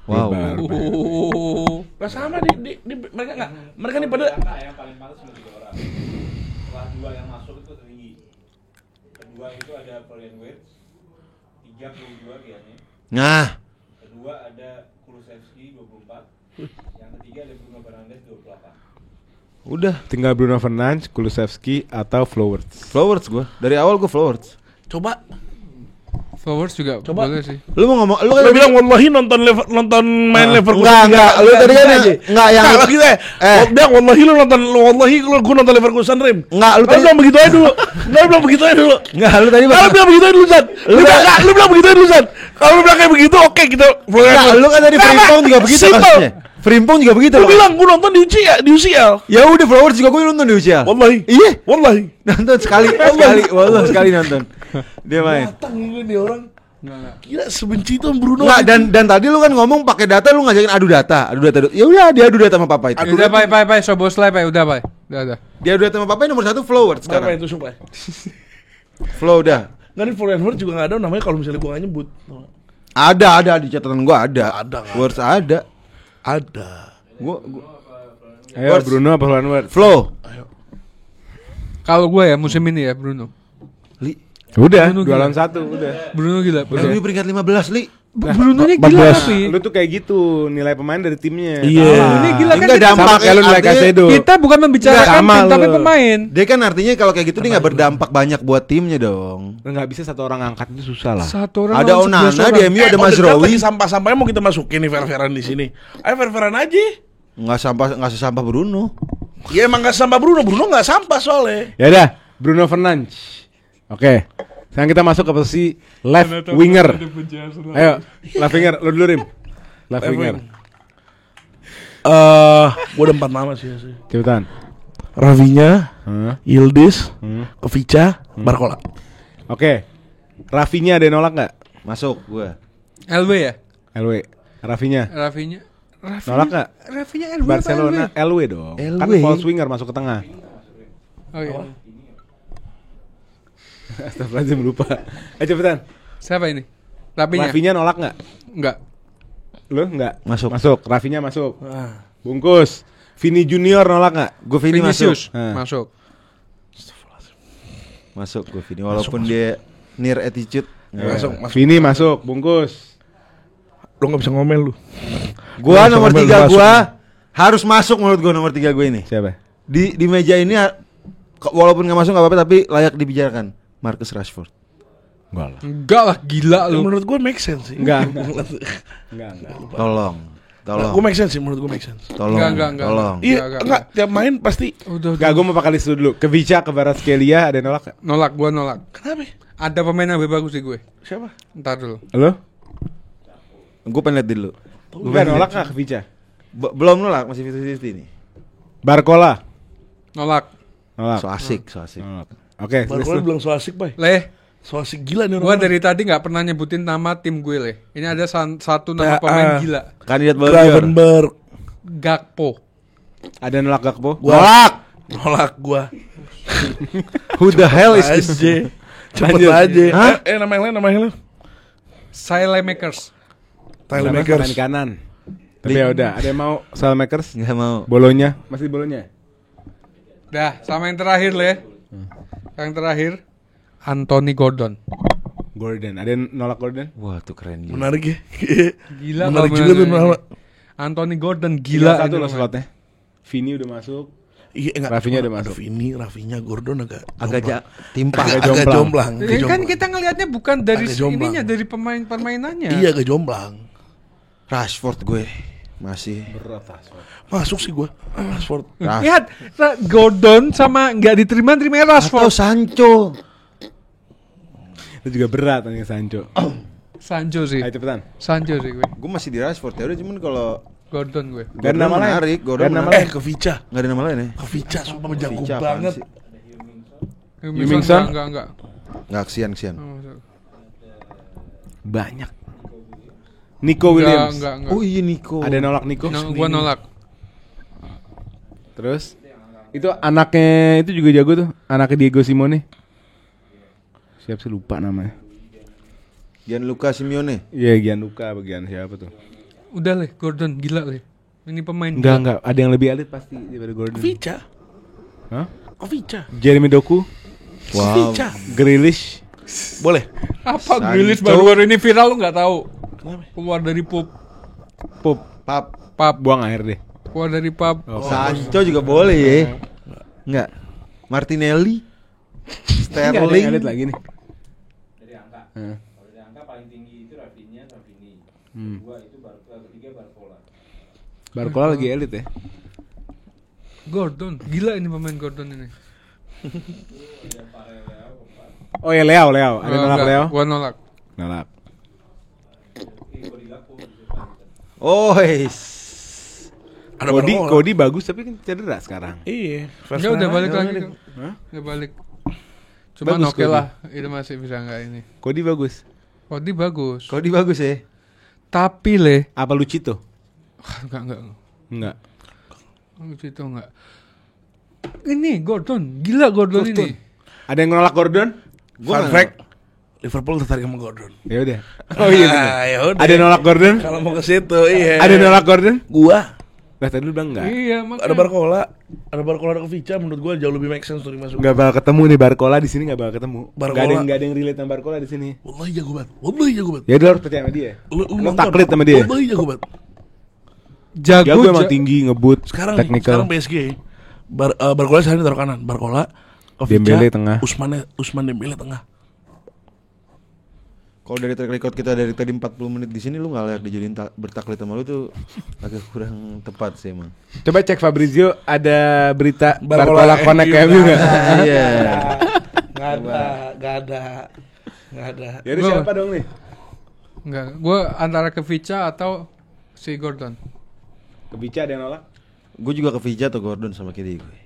Wow. Oh. Nah sama di mereka nggak, mereka nih pada Yang paling pantas cuma 3 orang. Setelah 2 yang masuk itu tertinggi. Kedua itu ada Florian Wirtz 32 kayaknya. Nah, Kedua ada Kulusevski 24. Yang ketiga ada Bruno Fernandes 28. udah. Tinggal Bruno Fernandes, Kulusevski atau Flowers. Flowers gue. Dari awal gue Flowers. coba Forwards juga Coba. boleh sih. Lu mau ngomong, lu lo bilang wallahi nonton main Leverkusen. Enggak. Lu tadi kan enggak yang Enggak gitu ya. Bilang wallahi gue nonton Leverkusen Rim. Enggak, lu Lu tadi bilang begitu aja dulu. Lu bilang begitu aja dulu. enggak, lu tadi Kalau bilang begitu aja dulu San. Lu bilang begitu aja dulu San. Kalau lu bilang kayak begitu oke kita. enggak, lu kan tadi Frimpong juga begitu kasusnya. Frimpong juga begitu Lu loh. bilang gue nonton di UCL. Ya udah, Flowers juga gue nonton di usia. Wallahi. Iya, Wallahi. nonton sekali, sekali nonton. Dia main. Datang gue nih orang. Gila sebenci itu Bruno. Enggak, dan tadi lu kan ngomong pakai data, lu ngajakin adu data. Ya udah, dia adu data sama papa itu. Udah, Pai, Soboslai, Pai, udah, Pai. Udah. Dia adu data sama papa nomor 1 Flowers Apa sekarang. itu sumpah? Flow udah. Nggak nih Florian Wirtz juga nggak ada namanya kalau misalnya gue nggak nyebut. Ada di catatan gua ada. Ada, nggak Flowers ada. Ada. Gua Ayo Bruno apa Flowers? Flow. Kalau gue ya musim ini ya Bruno. Udah, Bruno 2 gila. lawan 1 udah. Bruno gila. MU peringkat 15, Li. Brunonya gila 14. tapi. Lu tuh kayak gitu nilai pemain dari timnya. Iya. Ini gila kan Enggak kita, dampak Sama kayak lu nilai artinya- Kasedo. kita bukan membicarakan Sama tim tapi lu. pemain. Dia kan artinya kalau kayak gitu dia nggak berdampak banyak buat timnya dong. Enggak bisa satu orang angkat itu susah lah. Satu orang Ada lawan 11 Onana orang. di MU, ada Mazraoui. Sampah-sampahnya mau kita masukin nih fair-fairan di sini. Ayo fair-fairan aja. Nggak sesampah Bruno. Ya emang gak sampah Bruno gak sampah soalnya. Ya udah, Bruno Fernandes. Oke. Sekarang kita masuk ke posisi left winger. Ayo, left winger, lu dulu Rim. Left winger. Gua ada 4 nama sih. Cepetan. Rafinha, Hah? Yildiz, Kovica, Barcola. Oke. Rafinha ada yang nolak nggak? Masuk gua. LW ya? LW. Rafinha. Rafinha. Nolak nggak? Rafinha LW Barcelona apa LW dong. Kan LW. false winger masuk ke tengah. LW? Oh iya. Astagfirullahaladzim lupa. Cepetan. Siapa ini? Rafinha? Rafinha nolak nggak? Enggak. Lu nggak? Masuk. Masuk. Rafinha masuk. Bungkus. Vini Junior nolak nggak? Gue Vini masuk. Vinicius masuk. Masuk gue Vini walaupun dia near attitude. Masuk. Vini masuk. Bungkus. Lu gak bisa ngomel lu. Gua Masuk, nomor ngomel, 3 masuk. gua harus masuk menurut gua nomor 3 gue ini. Siapa? Di meja ini walaupun nggak masuk nggak apa-apa tapi layak dibicarakan. Marcus Rashford. Enggak lah. Enggak lah, gila lu. Menurut gue make sense sih. Enggak. Enggak. Tolong. Gue make sense sih, menurut gue make sense. Tolong. Enggak. Tolong. Iya, Enggak. enggak, tiap main pasti. Udah. Enggak, gue mau pakai list dulu. Ke Vica, ke Kvaratskhelia ada yang nolak nggak? Nolak, gua nolak. Kenapa? Ada pemain yang lebih bagus sih gue. Siapa? Ntar dulu. Lo? Gue pengen lihat dulu. Gue nolak nggak ke Vica? Belum nolak, masih 50-50 nih. Barcola. Nolak. Nolak. So asik. Nolak. Oke, list Barcola lu. bilang so asik, Bay. Leh, So asik gila nih gua orang. dari tadi nggak pernah nyebutin nama tim gue, Leh. Ini ada satu nama PA. pemain gila. Kandidat Ballon d'Or. Gravenberg. Gakpo. Ada yang nolak Gakpo? Nolak gua. Who the hell is this? Aja. Cepet Lanjut. aja. Hah? Nama yang lain. Saelemaekers. Tyler Sama Makers. kanan kanan. Tapi ya udah, ada yang mau Salmakers? Nggak mau. Bolonya, masih Bolonya. Dah, sama yang terakhir, Leh. Yang terakhir Anthony Gordon. Gordon, ada yang nolak Gordon? Wah tuh keren juga. Menarik ya. Gila Menarik kalau juga tuh menang nama. ini. Anthony Gordon Gila gila satu ini loh pemain. slotnya. Vini udah masuk. Iya, enggak. Rafinha udah masuk. Vini, Rafinha, Gordon agak Timpah. agak jomplang. Kan kita ngelihatnya bukan dari Agak jombang. ininya, dari permainannya. Iya, agak jomplang. Rashford gue masih. Masuk sih gua. Rashford. Lihat, Gordon sama nggak diterima Atau Rashford. Sancho. Itu juga berat nih Sancho. Sancho sih. Ayo cepetan. Sancho sih gue. Gue masih di Rashford ya udah cuman kalau Gordon gue. Dan nama lain. menarik, Gordon Dan nama menarik. lain. Kovica. Nggak ada nama lain ya? Kovica sumpah jago Vica apaan banget. sih? Yumingson? Enggak. Nggak kesian. Banyak. Nico Williams. Enggak. Oh iya Nico. Ada yang nolak Nico? Gua nolak. Terus itu anaknya itu juga jago tuh, anaknya Diego Simone. Siapa sih lupa namanya? Gianluca Simeone. Iya, Gianluca bagian siapa tuh? Udah, Leh, Gordon gila, Leh. Ini pemain Enggak, ada yang lebih elit pasti daripada Gordon. Kovica. Hah? Kovica. Jeremy Doku, Wow. Kovica. Grealish, Boleh. Apa Sancho. Grealish baru-baru ini viral lu nggak tahu? Keluar dari pub. Pap. buang air deh. Keluar dari pub. Sancho juga boleh ya. Nggak. Martinelli. Enggak ada yang elit Sterling. lagi nih. Dari angka. Heeh. Kalau dari angka paling tinggi itu Rafinha sama Vini. Kedua itu ketiga Barcola. Barcola lagi elit ya. Gordon, gila ini pemain Gordon ini. Oh ya Leo. Ada yang nolak Enggak, Leo? Gua nolak. Nolak. Oh, Ada Barcola. Cody bagus tapi kan cedera sekarang. Iya. Ya udah balik lagi. Hah? Udah balik. Cuman Bagus, oke Cody. lah, itu masih bisa nggak ini. Cody bagus. Cody bagus. Cody bagus ya. Tapi Leh, Apa Lucito? enggak. Enggak. Itu enggak. Ini Gordon, gila Gordon ini. Ada yang nolak Gordon? Fun fact. Liverpool tertarik sama Gordon. Ya udah. Oh iya benar. Ah, ya udah. Ada yang nolak Gordon? Kalau mau ke situ, iya. Ada yang nolak Gordon? Gua. Lah tadi lu bilang enggak. Iya, Ada Barcola, ada Kovica, menurut gua jauh lebih make sense untuk dimasukin. Enggak bakal ketemu nih Barcola di sini, enggak bakal ketemu. Barcola. Enggak ada yang relate sama Barcola di sini. Wallahi jago banget. Ya lu harus percaya sama dia. Lu nonton, taklid sama dia. Wallahi jago banget. Jago emang tinggi, ngebut, Sekarang technical. PSG. Barcola sekarang taruh kanan. Barcola, Kovica, Dembele tengah. Usman Dembele tengah. Kalau dari track record kita dari tadi 40 menit di sini lu nggak layak dijadiin bertaklid sama lu tuh agak kurang tepat sih emang. Coba cek Fabrizio ada berita Barcola Barcola connect MU, kayak enggak? Iya. Gak ada. Ya udah siapa dong nih? Enggak, gue antara ke Vica atau si Gordon. Kebica ada yang nolak? Gue juga ke Vija atau Gordon sama kiri gue.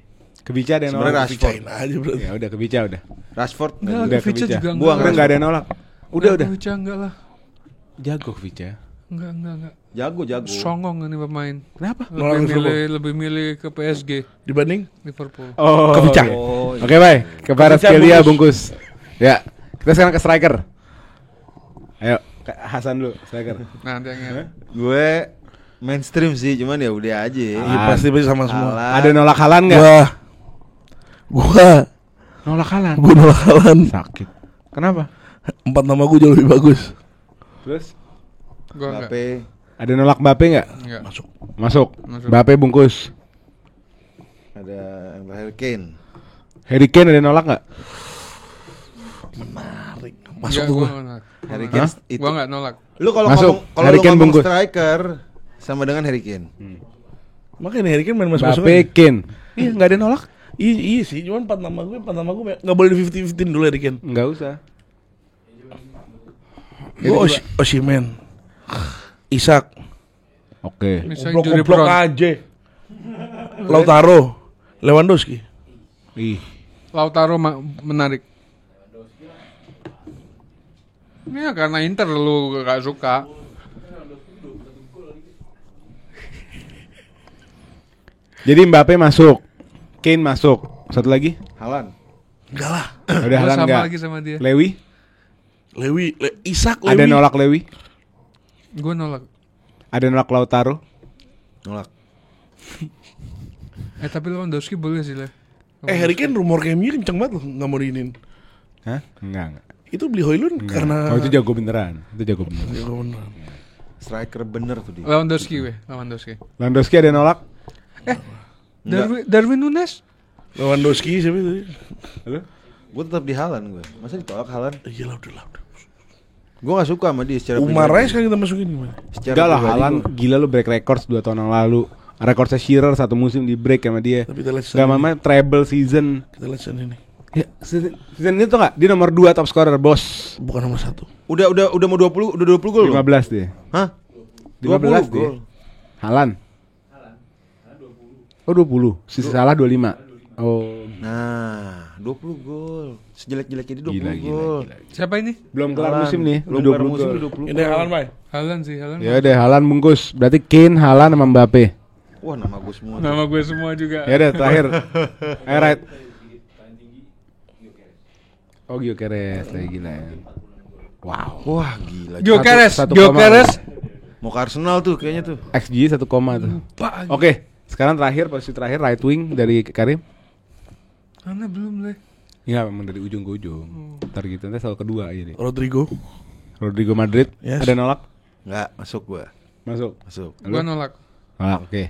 Kebica ada yang Sebenarnya nolak? Rashford. Picain aja bro. Ya udah Kebica udah. Rashford Enggak, Udah ke Vica Kebica. juga Buang, Udah enggak ada yang nolak. Udah. Vica enggak lah. Jago Kebica. Enggak. jago. Songong ini pemain. Kenapa? Lebih milih ke PSG Dibanding Liverpool. Oh. Kebica. Oh, Oke, bye. Kepada Kebica Skelia bungkus. Ya. Kita sekarang ke striker. Ayo, Hasan dulu, striker. Nanti yang gue mainstream sih, cuman ya udah aja. Iya pasti sama semua. Haaland. Ada nolak Halan enggak? Gua Nolak Halan. nolak Haaland. Sakit. Kenapa? 4 nama gua jauh lebih bagus. Terus gue enggak. Mbappe. ada nolak Mbappe enggak? Enggak. Masuk. Masuk. Mbappe bungkus. Ada yang terakhir Kane. Harry Kane ada nolak enggak? Menarik. Enggak, Masuk gua gua. nolak. Harry Kane itu. Gua enggak nolak. Lu kalau Masuk. ngomong kalau Harry lu Kane ngomong bungkus. striker sama dengan Harry Kane. Makanya Harry Kane main masuk-masuk. Mbappe Kane. Iya, enggak ada nolak. Iya sih, cuman 4 nama gue enggak boleh di 50-50 dulu Harry Kane. Enggak usah. Gue Osimhen. Isak. Oke. Misalnya Juri Goblok Bron. aja. Lautaro. Lewandowski. Ih. Lautaro menarik. Ini ya karena Inter lu gak suka. Jadi Mbappe masuk. Kane masuk. Satu lagi? Haaland. Enggak lah. Udah Gua Haaland sama enggak? lagi sama dia. Lewi? Isak Ada nolak Lewi? Gue nolak. Ada nolak Lautaro? Nolak. Tapi Lewandowski boleh sih lah. Harry Kane rumor MU kenceng banget loh, enggak mau diinin. Hah? Enggak. Itu beli Højlund Enggak. karena Oh, itu jago beneran. Itu jago beneran. Jago beneran. Striker bener tuh dia. Lewandowski. Lewandowski ada nolak? Darwin Nunes. Lewandowski siapa itu? Halo? Gue tetap di Haaland gue. Masa ditolak Haaland? Iya lah udah. Gue gak suka sama dia secara Umar pribadi. Reis kan kita masukin gimana? Secara Enggak lah, pribadi Haaland gua- gila lu break records 2 tahun yang lalu. Rekornya Shearer 1 musim di break sama dia. Tapi kita lihat Gak season mama treble season. Kita lihat season ini. Ya, season ini tuh enggak? Dia nomor 2 top scorer, bos. Bukan nomor 1. Udah mau 20 gol belum? 15 dia. Hah? 15 20 dia. gol. Haaland. Oh 20. Sisa salah 25. Oh, Nah, 20 gol. Sejelek-jeleknya dia 20 gila, gol. gila. Siapa ini? Belum kelar Haaland. musim nih, Belum udah kelar 20 musim gol. udah 20 Ini Haaland, Bay. Haaland sih, Haaland. Ya udah, Haaland bungkus. Berarti Kane, Haaland sama Mbappe. Wah, nama gue semua. Nama gue semua juga. Ya udah terakhir. Right. Oh, Gyökeres lagi gila ya. Wow. Wah, gila. Gyökeres. Satu Mau ke Arsenal tuh kayaknya tuh. XG 1 koma tuh. Oke, sekarang terakhir posisi terakhir right wing dari Karim. Karena belum deh. Iya, memang dari ujung ke ujung. Ntar gitu nanti selalu kedua aja deh. Rodrigo. Rodrigo Madrid. Yes. Ada nolak? Enggak, masuk gue. Masuk. Masuk. Gue nolak. Nolak, oke.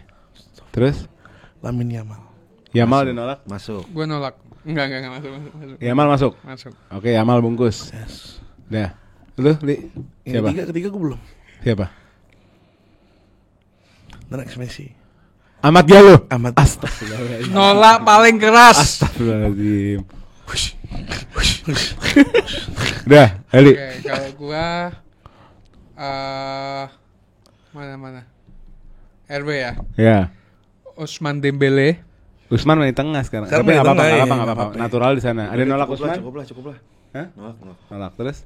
Terus Lamine Yamal. Yamal ada nolak? Masuk. Gue nolak. Enggak masuk. Yamal masuk. Masuk. Oke, Yamal bungkus. Yes. Dah. Lu, Li? Siapa? Ketiga gue belum. Siapa? The next Messi. Ahmad Diallo. Ahmad. Astagfirullahaladzim. Nolak paling keras. Astagfirullahaladzim. Udah, Ali. Oke, kalau gua mana? RW ya. Ya. Usman Dembele. Usman main di tengah sekarang. Sekarang Tapi main di nggak apa-apa, tengah, nggak iya, apa-apa, nggak apa-apa. Natural di sana. Ada nolak Usman? Cukup lah. Hah? Nolak. Nolak terus?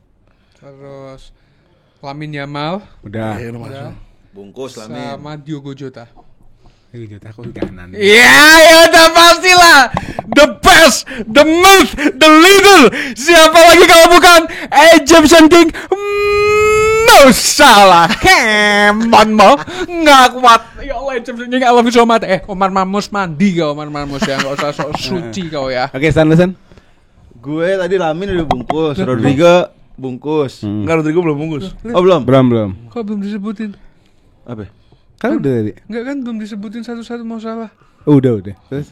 Terus Lamine Yamal. Udah. Ayo udah masuk. Udah. Bungkus Lamin. Sama Diogo Jota. Ini jatah aku di kanan. Iya, ya udah pastilah. The best, the myth, the leader. Siapa lagi kalau bukan Egyptian King Mo Salah. Come on Mo. Nggak kuat. Ya Allah, Champions I love you so much. Omar Marmus mandi kau, Omar Marmus ya. Nggak usah sok suci kau ya. Oke, San. Gue tadi Lamin udah bungkus, Rodrigo bungkus. Enggak, Rodrigo belum bungkus. Oh belum? Belum. Kok belum disebutin? Apa? Kan udah tadi. Enggak kan belum disebutin satu-satu Mo Salah. Udah. Terus?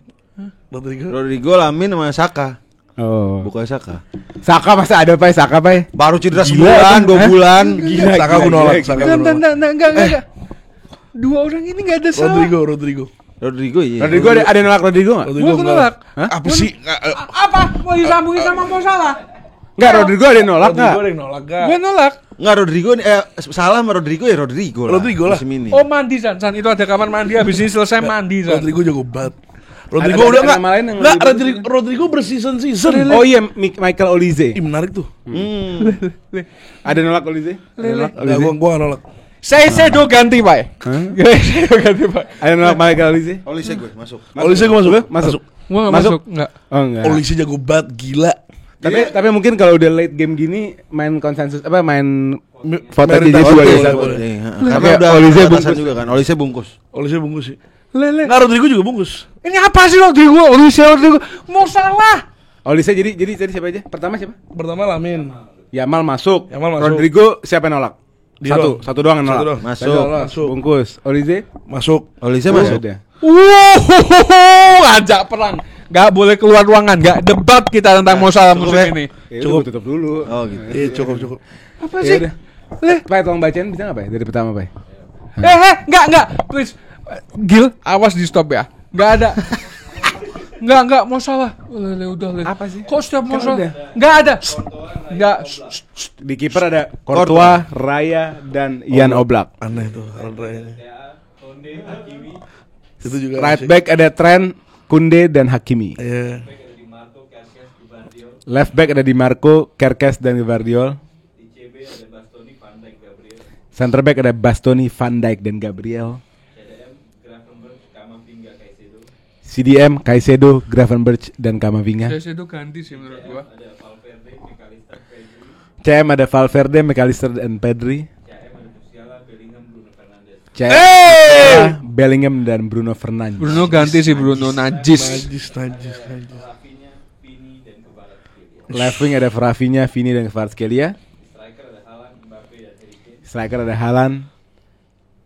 Rodrigo, Lamin sama Saka. Oh. Bukan Saka. Saka masa ada Pai? Saka Pai? Baru cedera Gila, 2 bulan. Gila. Saka aku nolak. Saka aku nolak. Enggak. Dua orang ini enggak ada salah. Rodrigo iya. Rodrigo ada nolak Rodrigo enggak? Gua nolak. Apa sih? Apa? Mau disambungin sama Mo Salah? Enggak, Rodrigo ada nolak enggak? Rodrigo ada yang nolak enggak? Gua nolak. Enggak Rodrigo salah sama Rodrigo ya Rodrigo lah. Rodrigo lah. Musim ini. Oh mandi San itu ada kamar mandi habis ini selesai mandi San. Rodrigo jago banget. Rodrigo Ada udah nama lain yang enggak lebih Rodrigo berseason. Oh iya, Michael Olise. Ih, menarik tuh. Ada nolak Olise? Enggak, gua enggak nolak. Sedo ganti Pak. Sedo ganti Pak. Ada nolak Michael Olise? Olise gue masuk. Olise gua masuk. Masuk. Gua enggak Masuk? masuk, enggak. Oh enggak. Olise jago banget, gila. Tapi mungkin kalau udah late game gini main konsensus main vote aja Merit jadi vote, dua boleh. Karena udah Olise atasan bungkus juga kan. Olise bungkus. Olise bungkus sih. Le. Enggak, Rodrigo juga bungkus. Ini apa sih Rodrigo? Mau salah. Olise jadi tadi siapa aja? Pertama siapa? Pertama Lamin. Yamal masuk. Yamal masuk. Rodrigo siapa yang nolak? Diro. Satu doang yang Satu nolak. doang. Masuk. Bungkus. Olise? Masuk. Olise masuk. Udah. Ajak perang. Gak boleh keluar ruangan, gak debat kita tentang Mo Salah musim ini. Cukup tutup dulu. Oh gitu. Iya, cukup. Apa sih? Pai tolong bacain bisa enggak, Pai? Dari pertama, Pai. Enggak, please. Gil, awas di stop ya. Enggak ada. Enggak, Mo Salah. Udah. Apa sih? Kok setiap Mo Kan Salah? udah. Enggak ada. Enggak. Di kiper ada Courtois, Raya dan Jan Oblak. Aneh tuh raya. Konde, Hakimi, Itu juga Right asik. back ada Trent, Kunde dan Hakimi. Iya. Di Marco, Kerkes, Guardiol, Left back ada Di Marco, Kerkes dan Gvardiol. di CB ada Bastoni, Van Dijk, Gabriel, Center back ada Bastoni, Van Dijk dan Gabriel. CDM, Gravenberch, Kamavinga, Caicedo, CDM, Caicedo, Gravenberch dan Kamavinga. Sedo ganti sih menurut gua. ada Valverde, McAllister, Pedri, CM ada Valverde, McAllister dan Pedri. CM ada Musiala, Bellingham, Bruno Fernandes, CM Bellingham dan Bruno Fernandes. Bruno ganti sih Bruno najis. Najis. Rafinha, Vini, dan Kvaratskhelia. Left wing ada Rafinha, Vini dan Kvaratskhelia. Striker ada Haaland, Mbappe, dan Harry Kane. Striker ada Haaland,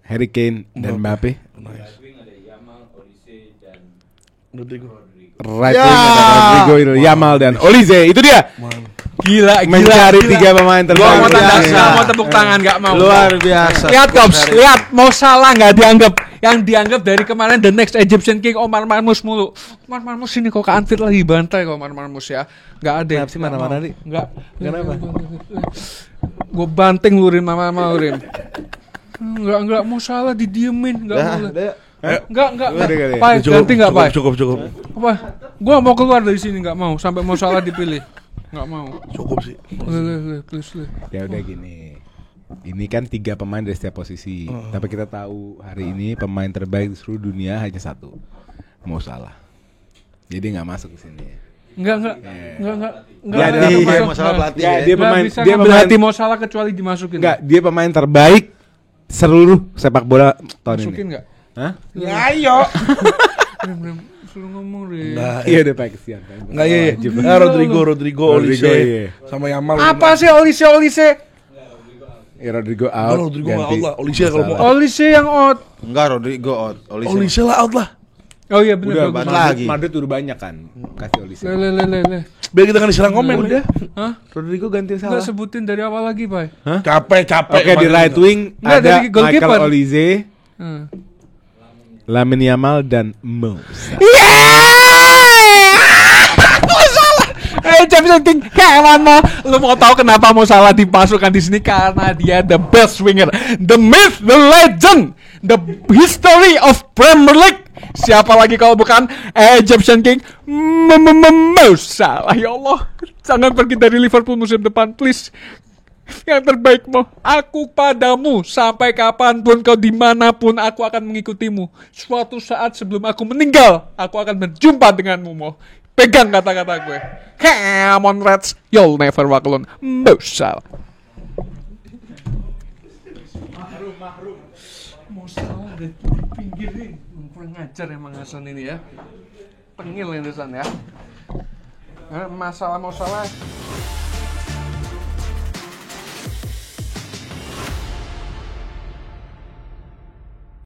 Harry Kane dan Mbappe. Right wing ada Yamal, Olise, dan Rodrigo. Right wing ada Rodrigo, Yamal dan Olise. Itu dia. Gila. Mencari tiga pemain terbaik. Gua mau tanda biasa. tangan, mau tepuk tangan enggak mau. Luar biasa. Lihat Kops, lihat Mo Salah enggak dianggap. Yang dianggap dari kemarin the next Egyptian King Omar Marmus mulu. Omar Marmus ini kok ke Anfield lagi bantai kok Omar Marmus ya. Enggak ada. Kenapa sih marah-marah, Ri? Enggak. Kenapa? Gue banting lurin mama lurin. Enggak Mo Salah didiemin, enggak boleh. Enggak. Udah kali ya? Pai, ganti enggak, Pai? Cukup. Apa? Gua mau keluar dari sini enggak mau sampai Mo Salah dipilih. Enggak mau. Cukup sih. Please. Ya udah gini. Ini kan 3 pemain dari setiap posisi. Tapi kita tahu hari ini pemain terbaik di seluruh dunia hanya 1. Mo Salah. Jadi nggak masuk ke sini. Enggak. Dia adalah Pelatih, pemain masalah pelatih. Ya, ya. dia pemain bisa dia ngambil pemain hati Mo Salah kecuali dimasukin. enggak, dia pemain terbaik seluruh sepak bola tahun Masukin ini. enggak? Hah? Ayo. Rem, suruh ngomong, Rem. Nah, Iya udah pakai kesian. enggak iya. Wajib. Nah, Rodrigo, Olise. iya. Sama Yamal. Apa sih Olise? Ya Rodrigo Oh, out. Rodrigo nggak ganti out lah. Olise kalau mau Salah. Olise yang out. Enggak Rodrigo out. Olise lah out lah. Oh iya Udah benar. lagi. Madrid udah banyak kan. Kasih Olise. Le. Biar kita kan diserang komen. Udah. Hah? Rodrigo ganti Enggak Salah. sebutin dari awal lagi, Pai. Capek. Oke, di right wing Nggak, ada dari goalkeeper. Michael Olise, Hmm. Lamine Yamal dan Mo Salah. Champions King, come on, Lu mau tahu kenapa Mo Salah dimasukkan di sini? Karena dia the best winger, the myth, the legend, the history of Premier League. Siapa lagi kalau bukan Egyptian King Mo Salah. Ya Allah, jangan pergi dari Liverpool musim depan, please. Yang terbaik Mo, aku padamu sampai kapanpun kau dimanapun aku akan mengikutimu. Suatu saat sebelum aku meninggal, aku akan berjumpa denganmu Mo. Pegang kata-kata gue. Come on Reds, you'll never walk alone. Mo Salah. Mau salah di pinggir nih. Kurang ngajar emang Hasan ini ya. Tengil ya Hasan ya. Masalah